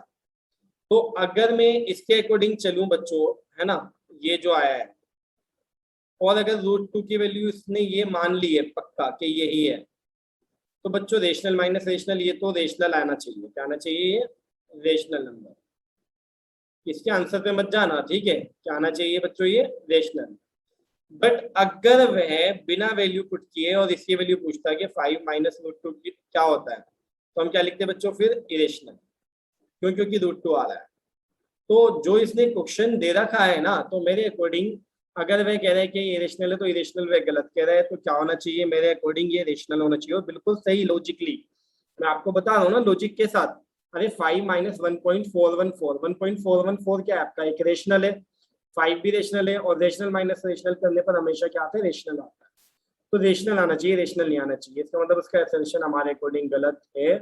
तो अगर मैं इसके अकॉर्डिंग चलूं बच्चों, है ना, ये जो आया है, और अगर रूट 2 की वैल्यू इसने ये मान ली है पक्का कि यही है, तो बच्चों रेशनल माइनस रेशनल, ये तो रेशनल आना चाहिए। क्या आना चाहिए? Rational number. इसके आंसर पे मत जाना, ठीक है, क्या आना चाहिए बच्चों? ये रेशनल। बट अगर वह बिना वैल्यू पुट किए और इसकी वैल्यू पूछता है कि 5 माइनस रूट 2 क्या होता है, तो हम क्या लिखते हैं बच्चों? फिर इरेशनल। क्यों? क्योंकि रूट 2 आ रहा है। तो जो इसने क्वेश्चन दे रखा है ना, तो मेरे अकॉर्डिंग अगर वह कह रहे हैं कि ये इरेशनल है तो इरेशनल वह गलत कह रहा है, तो क्या होना चाहिए मेरे अकॉर्डिंग? ये रेशनल होना चाहिए, और बिल्कुल सही लॉजिकली। मैं आपको बता रहा हूँ ना लॉजिक के साथ। अरे 5 माइनस 1.414, 1.414 क्या है आपका? एक रेशनल है, 5 भी रेशनल है, और रेशनल माइनस रेशनल करने पर हमेशा क्या आता है? रेशनल आता है। तो रेशनल आना चाहिए, रेशनल नहीं आना चाहिए। इसका मतलब उसका असर्शन हमारे अकॉर्डिंग गलत है,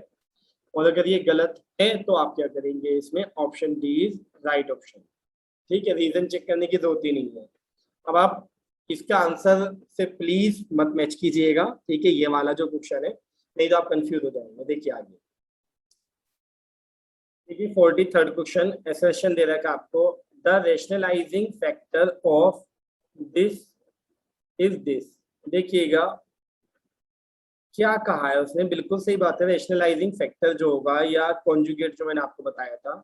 और अगर ये गलत है तो आप क्या करेंगे? इसमें option D is right option, ठीक है। रीजन चेक करने की जरूरत ही नहीं है। अब आप इसका आंसर से प्लीज मत मैच कीजिएगा, ठीक है, ये वाला जो क्वेश्चन है, नहीं तो आप कंफ्यूज हो जाएंगे। देखिए आगे, देखिए 43rd क्वेश्चन, असर्शन दे रखा है आपको, the rationalising factor of this is this. देखिएगा क्या कहा है उसने, बिल्कुल सही बात है। रेशनलाइजिंग फैक्टर जो होगा या कॉन्जुगेट जो मैंने आपको बताया था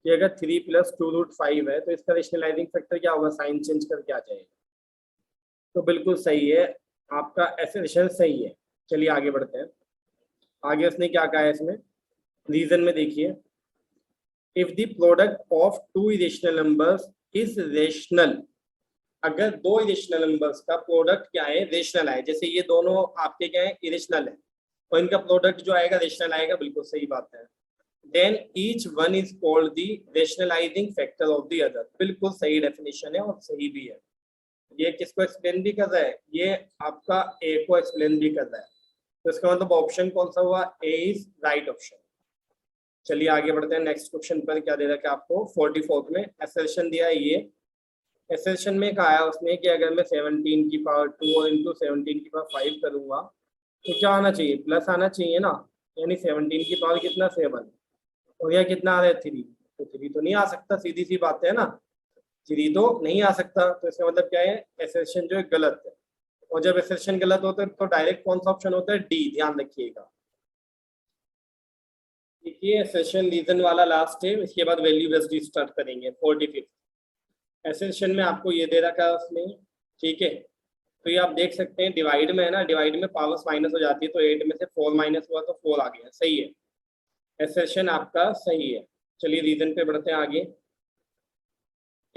कि अगर 3 प्लस 2 रूट 5 है तो इसका रेशनलाइजिंग फैक्टर क्या होगा? साइन चेंज करके आ जाएगा। तो बिल्कुल सही है, आपका एसेशन सही है। चलिए आगे बढ़ते हैं। आगे उसने क्या कहा है इसमें, रीजन में देखिए, if the product of two irrational numbers is rational, अगर दो इरेशनल नंबर्स का प्रोडक्ट क्या है? रेशनल है। जैसे ये दोनों आपके क्या है? इरेशनल है, और इनका प्रोडक्ट जो आएगा रेशनल आएगा, बिल्कुल सही बात है। Then each one is called the rationalising factor of the other, बिल्कुल सही डेफिनेशन है और सही भी है। ये किसको एक्सप्लेन भी कर रहा है? ये आपका ए को एक्सप्लेन भी कर रहा है। तो इसका मतलब ऑप्शन कौन सा हुआ? ए इज राइट ऑप्शन। चलिए आगे बढ़ते हैं नेक्स्ट क्वेश्चन पर। क्या दे रखा है आपको? 44th में असर्शन दिया है ये। असर्शन में कहा है उसने कि अगर मैं 17 की पावर 2 और इंटू 17 की पावर 5 करूंगा तो क्या आना चाहिए? प्लस आना चाहिए ना, यानी 17 की पावर कितना? 7, और यह कितना आ रहा है? 3। तो 3 तो नहीं आ सकता, सीधी सी बात है ना, 3 तो नहीं आ सकता। तो इसका मतलब क्या है? असर्शन जो है गलत है, और जब असर्शन गलत होता है तो डायरेक्ट कौन सा ऑप्शन होता है? डी, ध्यान रखिएगा। देखिए सेशन रीजन वाला लास्ट है, इसके बाद वैल्यू बेस्ड स्टार्ट करेंगे। 45th एसेशन में आपको ये दे रखा है उसने, ठीक है। तो ये आप देख सकते हैं डिवाइड में है ना, डिवाइड में पावर्स माइनस हो जाती है, तो 8 में से 4 माइनस हुआ तो 4 आ गया, सही है। एसेशन आपका सही है। चलिए रीजन पे बढ़ते हैं आगे। 46th क्वेश्चन, 46th में आपको ये दे रखा है, 5 माइनस 2 इज 4, अगर 2 इरेशनल नंबर्स का प्रोडक्ट क्या है? रेशनल है, और इनका प्रोडक्ट जो आएगा रेशनल आएगा, बिल्कुल सही बात है।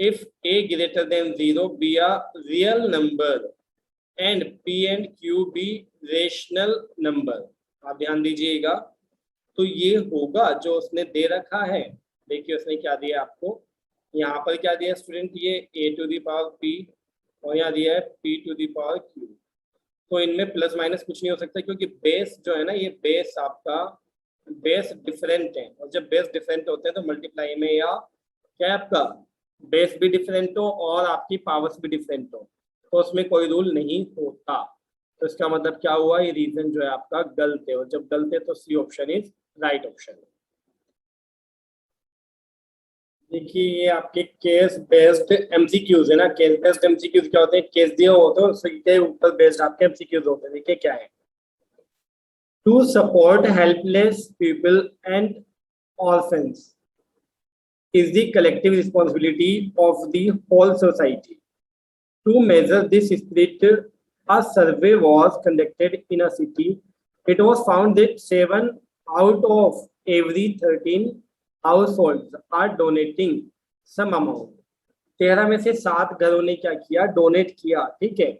if a greater than 0 be a real number and p and q be rational number। आप ध्यान दीजिएगा, तो ये होगा जो उसने दे रखा है। देखिए उसने क्या दिया आपको, यहाँ पर क्या दिया स्टूडेंट, ये a to the power p और यहाँ दिया है p to the power q। तो इनमें प्लस माइनस कुछ नहीं हो सकता, क्योंकि बेस जो है ना, ये बेस आपका बेस डिफरेंट है, और जब बेस डिफरेंट होते हैं तो मल्टीप्लाई में या क्या है आपका बेस भी डिफरेंट हो और आपकी पावर्स भी डिफरेंट हो, तो उसमें कोई रूल नहीं होता। तो इसका मतलब क्या हुआ, ये रीजन जो है आपका गलत है, और जब गलत है तो C option is right option. देखिए ये आपके केस बेस्ड एमसीक्यूज है ना, केस बेस्ड एमसीक्यूज क्या होते हैं, केस दिया होता है उसके ऊपर बेस्ड आपके एमसीक्यूज होते हैं। देखिए क्या है, to support helpless people and orphans is the collective responsibility of the whole society. To measure this spirit, a survey was conducted in a city. It was found that 7 out of every 13 households are donating some amount. 13 में से 7 घरों ने क्या किया, donate किया। ठीक है,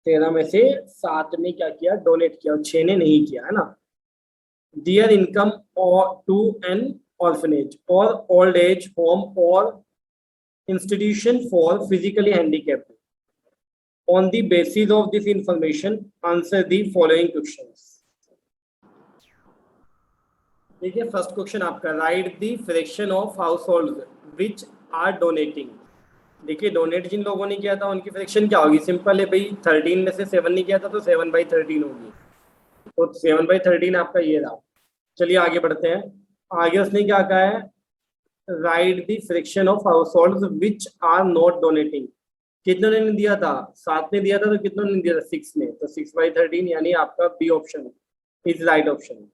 13 में से 7 ने क्या किया, डोनेट किया, और 6 ने नहीं किया, है ना। Their income or to an orphanage or old age home or institution for physically handicapped. On the basis of this information, answer the following questions. देखिए फर्स्ट क्वेश्चन आपका, write the fraction of household which are donating. देखिए donate जिन लोगों ने किया था उनकी fraction क्या होगी, सिंपल है भाई, 13 में से 7 ने किया था तो 7/13 होगी, तो 7/13 आपका ये रहा। चलिए आगे बढ़ते हैं। आगे उसने क्या कहा है, write the fraction of households which are not donating. कितनों ने दिया था, 7 ने दिया था, तो कितनों ने दिया था, 6 ने, तो 6/13 यानी आपका B option is right option.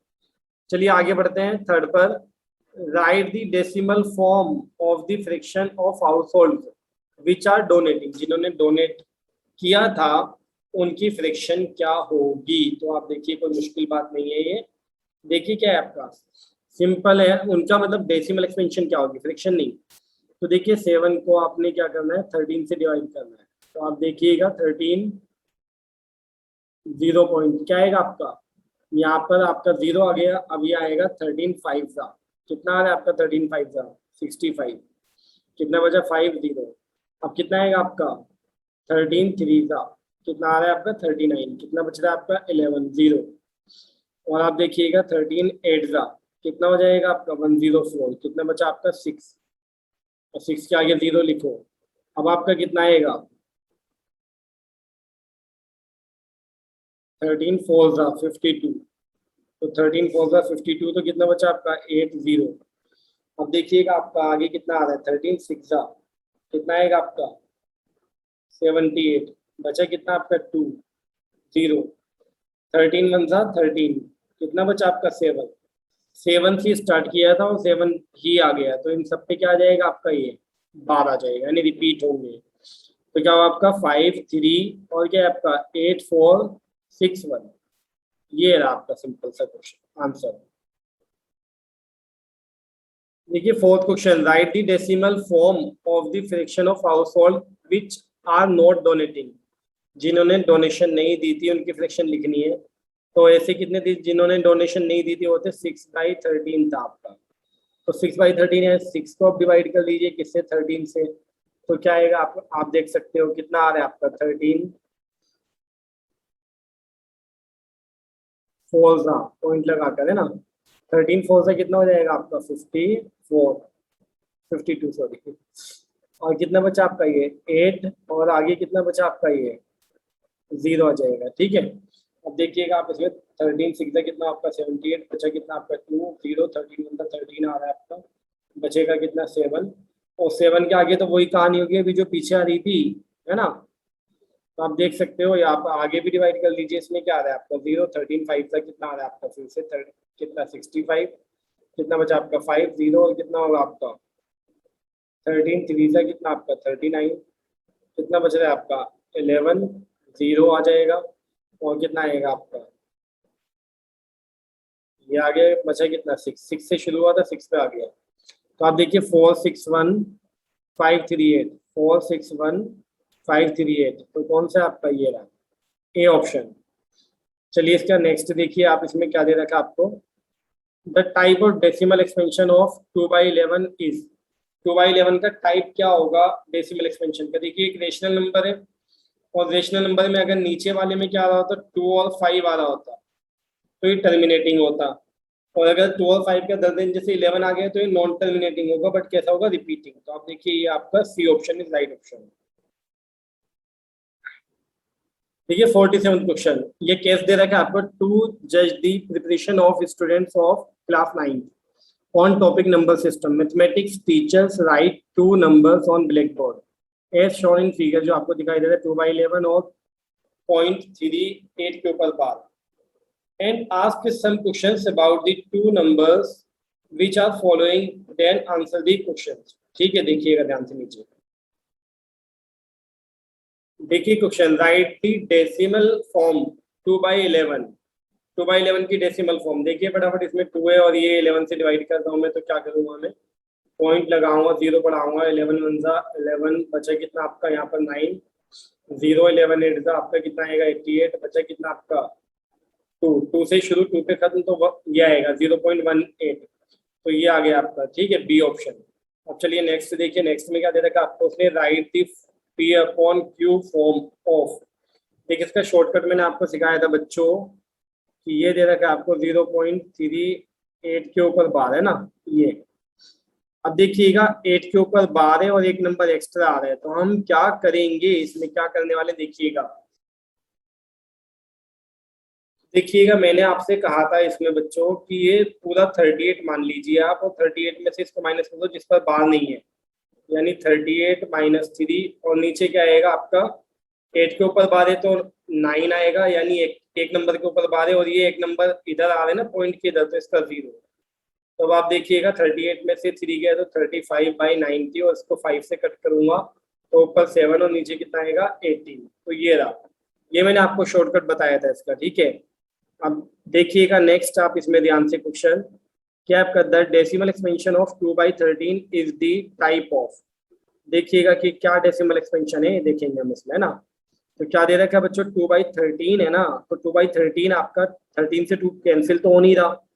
चलिए आगे बढ़ते हैं थर्ड पर, write the decimal form of the fraction of households which are donating. जिन्होंने डोनेट किया था उनकी फ्रैक्शन क्या होगी। तो आप देखिए कोई मुश्किल बात नहीं है ये, देखिए क्या है आपका, सिंपल है, उनका मतलब डेसिमल एक्सपेंशन क्या होगी, फ्रैक्शन नहीं। तो देखिए 7 को आपने क्या करना है, 13 से डिवाइड करना है। तो आप देखिएगा 13 0 पॉइंट क्या आएगा आपका, यहाँ पर आपका 0 आ गया। अब ये आएगा 13 5 का, कितना आ रहा है आपका, 13 5 का 65, कितना बचा 5 0। अब कितना आएगा आपका 13 3 का, कितना आ रहा है आपका 39, कितना बच रहा है आपका 11 0। और आप देखिएगा 13 8 का कितना हो जाएगा आपका 104, कितना बचा आपका 6, और 6 के आगे 0 लिखो। अब आपका कितना आएगा 13 4 का 52, तो 13 4 का 52, तो कितना बचा आपका 8 0। अब देखिएगा आपका आगे कितना आ रहा है 13 6 का, कितना आएगा आपका 78, बचा कितना आपका 2 0। 13 1 का 13, कितना बचा आपका 7, 7 से स्टार्ट किया था और 7 ही आ गया, तो इन सब पे क्या आ जाएगा आपका ये 12 आ जाएगा, यानी रिपीट होंगे। तो क्या हुआ आपका 5 3 और क्या है आपका 8 4 6 1, ये रहा आपका सिंपल सा क्वेश्चन आंसर। देखिए fourth question, write the decimal form of the fraction of household which are not donating. जिन्होंने डोनेशन नहीं दी थी उनकी फ्रैक्शन लिखनी है। तो ऐसे कितने थी जिन्होंने डोनेशन नहीं दी थी, वो थे 6/13 था आपका। तो 6/13 है, 6 को आप डिवाइड कर लीजिए किससे, 13 से, तो क्या आएगा आप देख सकते हो कितना आ रहा है आपका 13 4 का पॉइंट लगा कर, है ना। 13 4 से कितना हो जाएगा आपका 54 52 सॉरी, और कितना बचा आपका ये 8, और आगे कितना बचा आपका ये 0 आ जाएगा। ठीक है, अब देखिएगा आप इसमें 13 6 कितना आपका 78, बचा कितना आपका 2 0, 13 1 13 आ रहा है आपका, बचेगा कितना 7, और 7 के आगे तो वही कहानी होगी अभी जो पीछे आ रही थी, है ना। तो आप देख सकते हो यहाँ पर आगे भी डिवाइड कर लीजिए, इसमें क्या आ रहा है आपका 0 13 5 का कितना आ रहा है आपका, फिर से कितना 65, कितना बचा आपका 5 0, और कितना होगा आपका 13 3 का कितना आपका 39, कितना बच रहा है आपका 11 0 आ जाएगा, और कितना आएगा आपका ये आगे बचा कितना 6 से शुरू हुआ था 6 पे आ गया। तो आप देखिए 4 6 1 5 3 8 461,538, तो कौन सा आपका ये रहा, ए ऑप्शन। चलिए इसका नेक्स्ट देखिए आप, इसमें क्या दे रखा आपको, the type of decimal expansion of 2/11 is. 2/11 का टाइप क्या होगा डेसिमल एक्सपेंशन का। देखिए एक रेशनल नंबर है, और रेशनल नंबर में अगर नीचे वाले में क्या आ रहा होता, 2 और 5 आ रहा होता, तो ये टर्मिनेटिंग होता। और अगर 2 और 5 का 10 दिन जैसे 11 आ गया तो ये नॉन टर्मिनेटिंग होगा, बट कैसा होगा, रिपीटिंग। तो आप देखिए ये आपका C option is right option. देखिए 47 क्वेश्चन, ये केस दे रखा है आपको, टू जज the preparation of students of class 9 on topic number system mathematics teachers write 2 numbers on black board as shown in figure, जो आपको दिखाई दे रहा है 2/11 और 0.38 के ऊपर बार, and ask some questions about the two numbers which are following, then answer the questions। ठीक है, देखिएगा ध्यान से नीचे, देखिए question, write the decimal form 2/11। 2/11 की डेसिमल फॉर्म देखिए फटाफट, इसमें 2 है और ये 11 से डिवाइड करता हूँ मैं, तो क्या करूँगा मैं, पॉइंट लगाऊंगा, 0 बढ़ाऊंगा, 11 1 जा 11, बचा कितना आपका यहाँ पर 9, 0 11 8 जा आपका कितना आएगा 88, बचा कितना आपका 2 से शुरू 2 पे खत्म, तो ये आएगा 0.18, तो ये आ गया आपका, ठीक है, बी ऑप्शन। अब चलिए नेक्स्ट देखिए, नेक्स्ट में क्या दे रखा आपको, उसने right the P upon Q form of. देखिए इसका शॉर्टकट मैंने आपको सिखाया था बच्चों, कि ये दे रखा है आपको 0.38 के ऊपर बार है ना ये। अब देखिएगा 8 के ऊपर बार है और एक नंबर एक्स्ट्रा आ रहा है, तो हम क्या करेंगे इसमें, क्या करने वाले देखिएगा। देखिएगा मैंने आपसे कहा था इसमें बच्चों कि ये पूरा 38 मान लीजिए आप, और 38 में से इसको माइनस कर दो जिस पर बार नहीं है, यानी 38 - 3, और नीचे क्या आएगा आपका, 8 के ऊपर बार है तो 9 आएगा, यानी एक नंबर के ऊपर बार है, और ये एक नंबर इधर आ रहा है ना पॉइंट के इधर, तो इसका 0। तो अब आप देखिएगा 38 में से 3 गया तो 35/90, और इसको 5 से कट करूंगा तो ऊपर 7 और नीचे कितना आएगा 18, तो ये रहा, ये मैंने आपको शॉर्टकट बताया था इसका, ठीक है। अब देखिएगा नेक्स्ट आप इसमें ध्यान से क्वेश्चन, क्या आपका the decimal expansion of 2/13 is the type of. देखिएगा कि क्या डेसिमल एक्सपेंशन है, देखेंगे हम इसमें, है ना। तो क्या दे रखा है बच्चों, 2/13 है ना, तो 2/13 आपका 13 से 2 कैंसिल तो हो नहीं रहा,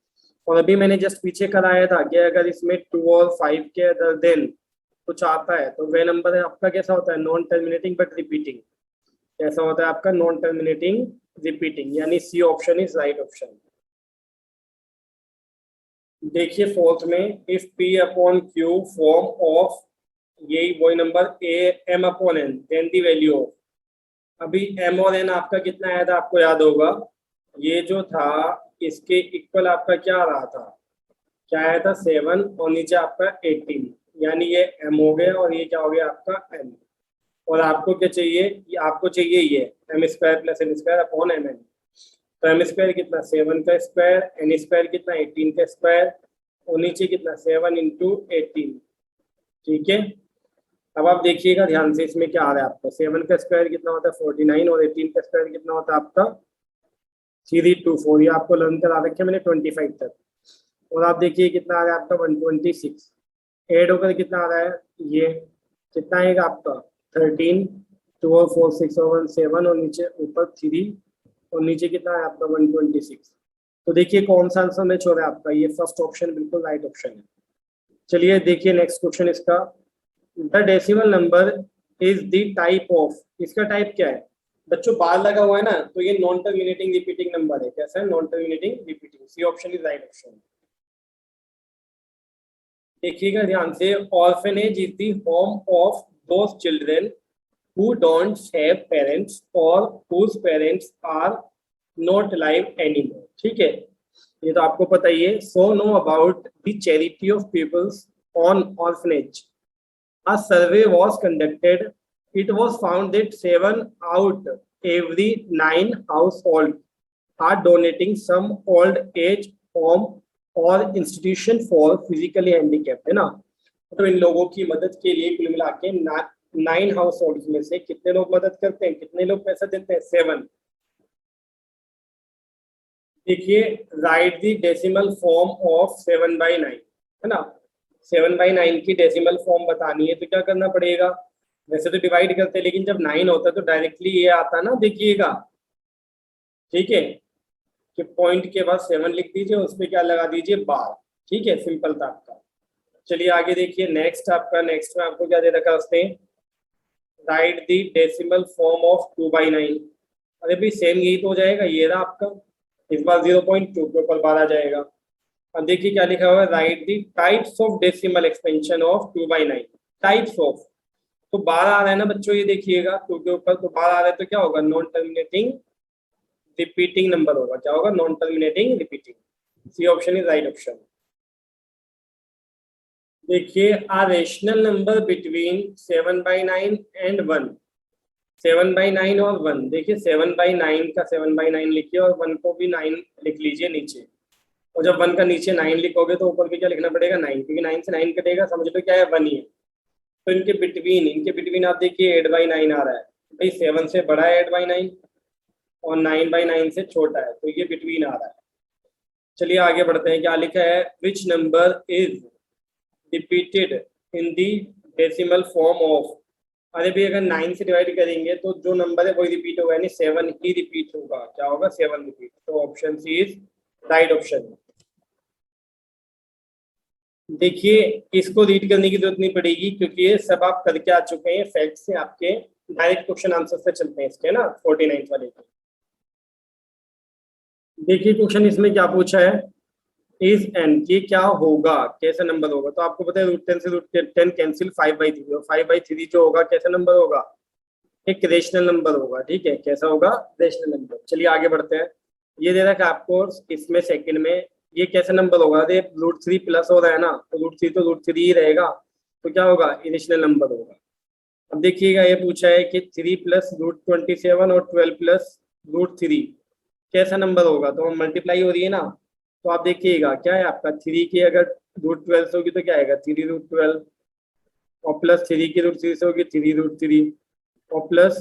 और अभी मैंने जस्ट पीछे कराया था कि अगर इसमें 2 और 5 के अदर देन कुछ आता है तो वह नंबर है आपका कैसा होता है, नॉन टर्मिनेटिंग बट रिपीटिंग। कैसा होता है आपका, नॉन टर्मिनेटिंग रिपीटिंग, यानी C option is right option. देखिए फोर्थ में, if P upon Q form of, यही वही number A M upon N, then the value of. अभी एम और एन आपका कितना आया था आपको याद होगा, ये जो था इसके इक्वल आपका क्या आ रहा था, क्या आया था 7, और नीचे आपका 18, यानी ये एम हो गया और ये क्या हो गया आपका एन। और आपको क्या चाहिए, ये आपको चाहिए ये M square plus N square upon M N. तो एम स्क्वायर कितना 7 का स्क्वायर, एन स्क्वायर कितना 18 का स्क्वायर, और नीचे कितना 7 × 18, ठीक है। अब आप देखिएगा ध्यान से, इसमें क्या आ रहा है आपका, 7 का स्क्वायर कितना होता है 49, और 18 का स्क्वायर कितना होता है आपका 324, ये आपको लर्न करा रखे मैंने 25 तक। और आप देखिए कितना आ रहा है आपका 126, ऐड होकर कितना आ रहा है, ये कितना आएगा आपका 13, 2 और 4 6 और 1 7, और नीचे ऊपर 3, और नीचे कितना है आपका 126। तो देखिए कौन सा आंसर मैच हो रहा है आपका, ये फर्स्ट ऑप्शन बिल्कुल राइट ऑप्शन है। चलिए देखिए नेक्स्ट क्वेश्चन इसका, the decimal number is the type of. इसका टाइप क्या है बच्चों, बार लगा हुआ है ना, तो ये नॉन टर्मिनेटिंग रिपीटिंग नंबर है। कैसा है, non terminating repeating, C option is right option. देखिएगा ध्यान से, orphanage is the home of those children who don't have parents or whose parents are not alive anymore, ठीक है, ये तो आपको पता ही है। So know about the charity of peoples on orphanage. A survey was conducted. It was found that 7 out every 9 households are donating some old age home or institution for physically handicapped, है ना। तो इन लोगों की मदद के लिए कुल मिला के 9 हाउस होल्ड में से कितने लोग मदद करते हैं, कितने लोग पैसा देते हैं, 7। देखिए right the decimal form of 7/9, है ना। 7/9 की डेसिमल फॉर्म बतानी है तो क्या करना पड़ेगा, वैसे तो डिवाइड करते हैं, लेकिन जब 9 होता है तो डायरेक्टली ये आता है ना, देखिएगा, ठीक है, कि पॉइंट के बाद 7 लिख दीजिए, उस पर क्या लगा दीजिए, बार। ठीक है, सिंपल था आपका। चलिए आगे देखिए, नेक्स्ट में आपको क्या दे रखा है उसने, right the decimal form of 2/9। अरे भाई सेम यही तो हो जाएगा, ये रहा आपका, इस बार 0.2 के ऊपर बार आ जाएगा। अब देखिए क्या लिखा हुआ है, right the types of decimal expansion of 2/9। Types of, तो 12 आ रहा है ना बच्चों, ये देखिएगा 2 के ऊपर तो 12 आ रहा है, तो क्या होगा, नॉन टर्मिनेटिंग रिपीटिंग नंबर होगा। क्या होगा, non terminating repeating. C option is right option. देखिए, a rational number between 7/9 and 1। 7/9 और 1, देखिए 7/9 का 7/9 लिखिए और 1 को भी 9 लिख लीजिए नीचे। और जब 1 का नीचे 9 लिखोगे तो ऊपर भी क्या लिखना पड़ेगा, 9, क्योंकि 9 से 9 कटेगा, समझ लो क्या है, 1 ही है। तो इनके बिटवीन आप देखिए 8/9 आ रहा है, भाई 7 से बड़ा है 8/9 और 9/9 से छोटा है, तो ये बिटवीन आ रहा है। चलिए आगे बढ़ते हैं, क्या लिखा है, which number is repeated in the decimal form of. अरे भी अगर 9 से डिवाइड करेंगे तो जो नंबर है वही रिपीट होगा, यानी 7 ही रिपीट होगा। क्या होगा, 7 रिपीट। तो option C is right option. देखिए, इसको रीड करने की जरूरत नहीं पड़ेगी, क्योंकि ये सब आप करके आ चुके हैं फैक्ट से आपके। डायरेक्ट क्वेश्चन आंसर से चलते हैं इसके ना, 49 वाले के। देखिए क्वेश्चन इसमें क्या पूछा है, इज एन, ये क्या होगा, कैसा नंबर होगा। तो आपको पता है √10 से √10 कैंसिल, 5/3, और 5/3 जो होगा कैसा नंबर होगा, एक रेशनल नंबर होगा। ठीक है, कैसा होगा, रेशनल नंबर। चलिए आगे बढ़ते हैं। ये दे रखा है आपको इसमें सेकंड में, ये कैसा नंबर होगा, अरे √3 प्लस हो रहा है ना, तो √3 तो √3 ही रहेगा, तो क्या होगा, इरेशनल नंबर होगा। अब देखिएगा, ये पूछा है कि 3 प्लस √27 और 12 प्लस √3 कैसा नंबर होगा, तो मल्टीप्लाई हो रही है ना। तो आप देखिएगा क्या है आपका, 3 की अगर √12 होगी तो क्या आएगा, 3√12, और प्लस 3 की √3 से होगी 3√3, और प्लस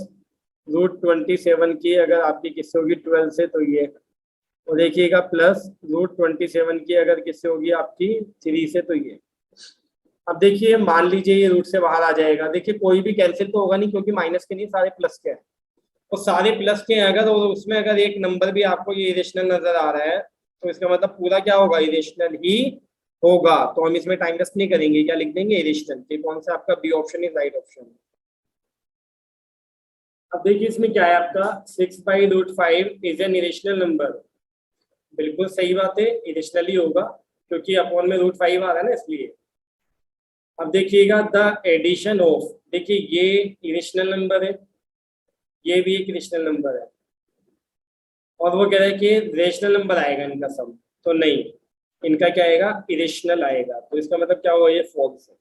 √27 की अगर आपकी किससे होगी 12 से, तो ये, और देखिएगा प्लस √27 की अगर किससे होगी आपकी 3 से, तो ये। अब देखिए मान लीजिए ये रूट से बाहर आ जाएगा, देखिए कोई भी कैंसिल तो होगा नहीं, क्योंकि माइनस के नहीं, सारे प्लस के हैं। तो सारे प्लस के हैं अगर, और उसमें अगर एक नंबर भी आपको ये इरेशनल नजर आ रहा है, तो इसका मतलब पूरा क्या होगा, इरेशनल ही होगा। तो हम इसमें टाइम वेस्ट नहीं करेंगे, क्या लिख देंगे, इरेशनल। ये कौन सा आपका, B option is right option. अब देखिए इसमें क्या है आपका, 6/√5 इज एन इरेशनल नंबर। बिल्कुल सही बात है, इरेशनल ही होगा, क्योंकि अपॉन में √5 आ रहा है ना, इसलिए। अब देखिएगा द एडिशन ऑफ, देखिए ये इरेशनल नंबर है, ये भी एक रेशनल नंबर है, और वो कह रहा है कि रेशनल नंबर आएगा इनका सम, तो नहीं, इनका क्या आएगा, इरेशनल आएगा। तो इसका मतलब क्या हुआ, ये फॉल्स है।